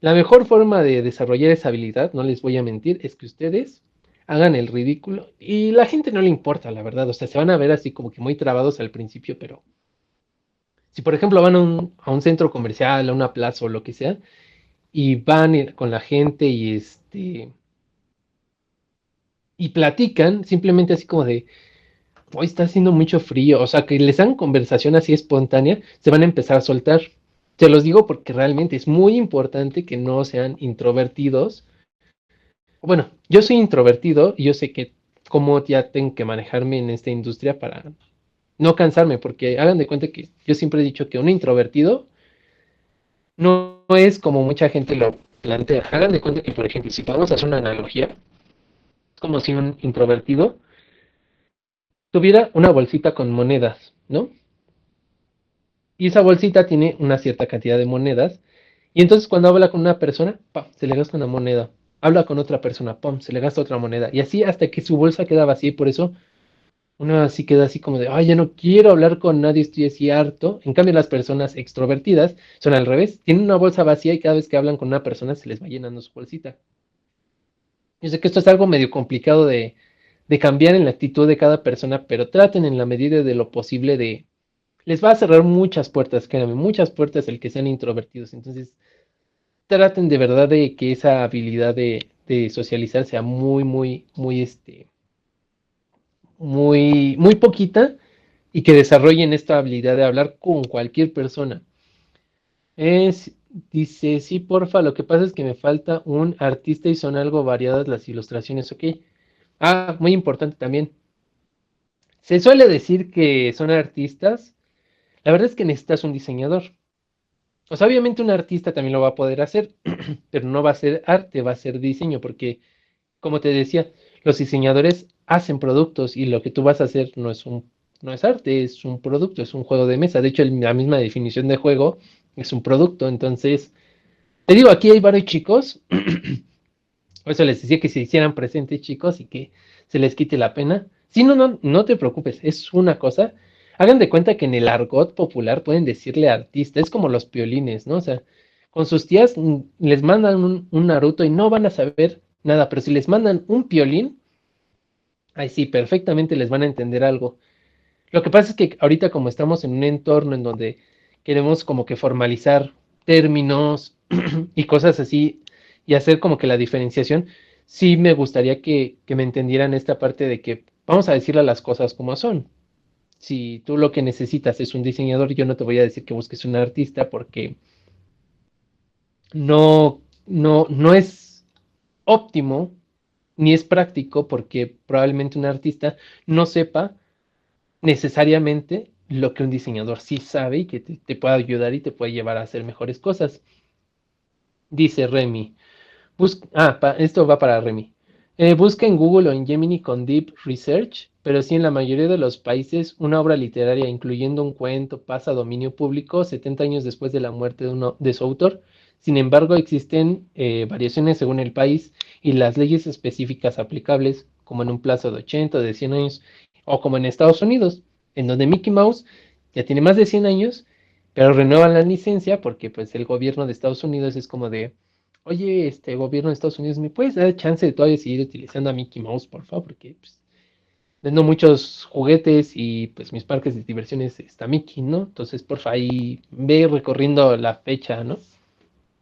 Speaker 1: La mejor forma de desarrollar esa habilidad, no les voy a mentir, es que ustedes hagan el ridículo y la gente no le importa, la verdad. O sea, se van a ver así como que muy trabados al principio, pero si por ejemplo van a un centro comercial, a una plaza o lo que sea, y van con la gente y platican simplemente así como de, hoy está haciendo mucho frío, o sea, que les dan conversación así espontánea, se van a empezar a soltar. Se los digo porque realmente es muy importante que no sean introvertidos. Bueno, yo soy introvertido y yo sé que cómo ya tengo que manejarme en esta industria para no cansarme, porque hagan de cuenta que yo siempre he dicho que un introvertido no es como mucha gente lo plantea. Hagan de cuenta que, por ejemplo, si vamos a hacer una analogía, como si un introvertido tuviera una bolsita con monedas, ¿no? Y esa bolsita tiene una cierta cantidad de monedas. Y entonces cuando habla con una persona, ¡pam!, se le gasta una moneda. Habla con otra persona, ¡pum!, se le gasta otra moneda. Y así hasta que su bolsa queda vacía. Y por eso uno así queda así como de, ay, ya no quiero hablar con nadie, estoy así harto. En cambio, las personas extrovertidas son al revés. Tienen una bolsa vacía y cada vez que hablan con una persona se les va llenando su bolsita. Yo sé que esto es algo medio complicado de cambiar en la actitud de cada persona, pero traten en la medida de lo posible de... Les va a cerrar muchas puertas, créanme, muchas puertas el que sean introvertidos. Entonces, traten de verdad de que esa habilidad de socializar sea muy, muy, muy, muy, muy poquita y que desarrollen esta habilidad de hablar con cualquier persona. Es, dice, sí, porfa, lo que pasa es que me falta un artista y son algo variadas las ilustraciones, ok. Ah, muy importante también. Se suele decir que son artistas. La verdad es que necesitas un diseñador. O sea, obviamente un artista también lo va a poder hacer, pero no va a ser arte, va a ser diseño, porque, como te decía, los diseñadores hacen productos y lo que tú vas a hacer no es arte, es un producto, es un juego de mesa. De hecho, la misma definición de juego es un producto. Entonces, te digo, aquí hay varios chicos. Por eso les decía que se hicieran presentes, chicos, y que se les quite la pena. Sí, no te preocupes, es una cosa. Hagan de cuenta que en el argot popular pueden decirle artista, es como los piolines, ¿no? O sea, con sus tías les mandan un Naruto y no van a saber nada, pero si les mandan un piolín, ahí sí, perfectamente les van a entender algo. Lo que pasa es que ahorita como estamos en un entorno en donde queremos como que formalizar términos y cosas así y hacer como que la diferenciación, sí me gustaría que me entendieran esta parte de que vamos a decirle las cosas como son. Si tú lo que necesitas es un diseñador, yo no te voy a decir que busques un artista porque no es óptimo ni es práctico porque probablemente un artista no sepa necesariamente lo que un diseñador sí sabe y que te puede ayudar y te puede llevar a hacer mejores cosas. Dice Remy. Esto va para Remy. Busca en Google o en Gemini con Deep Research, pero sí en la mayoría de los países una obra literaria, incluyendo un cuento, pasa a dominio público 70 años después de la muerte de su autor. Sin embargo, existen variaciones según el país y las leyes específicas aplicables, como en un plazo de 80 o de 100 años, o como en Estados Unidos, en donde Mickey Mouse ya tiene más de 100 años, pero renuevan la licencia porque pues el gobierno de Estados Unidos es como de, oye, este gobierno de Estados Unidos, ¿me puedes dar chance de todavía seguir utilizando a Mickey Mouse, por favor? Porque pues, vendo muchos juguetes y pues mis parques de diversiones está Mickey, ¿no? Entonces, porfa, ahí ve recorriendo la fecha, ¿no?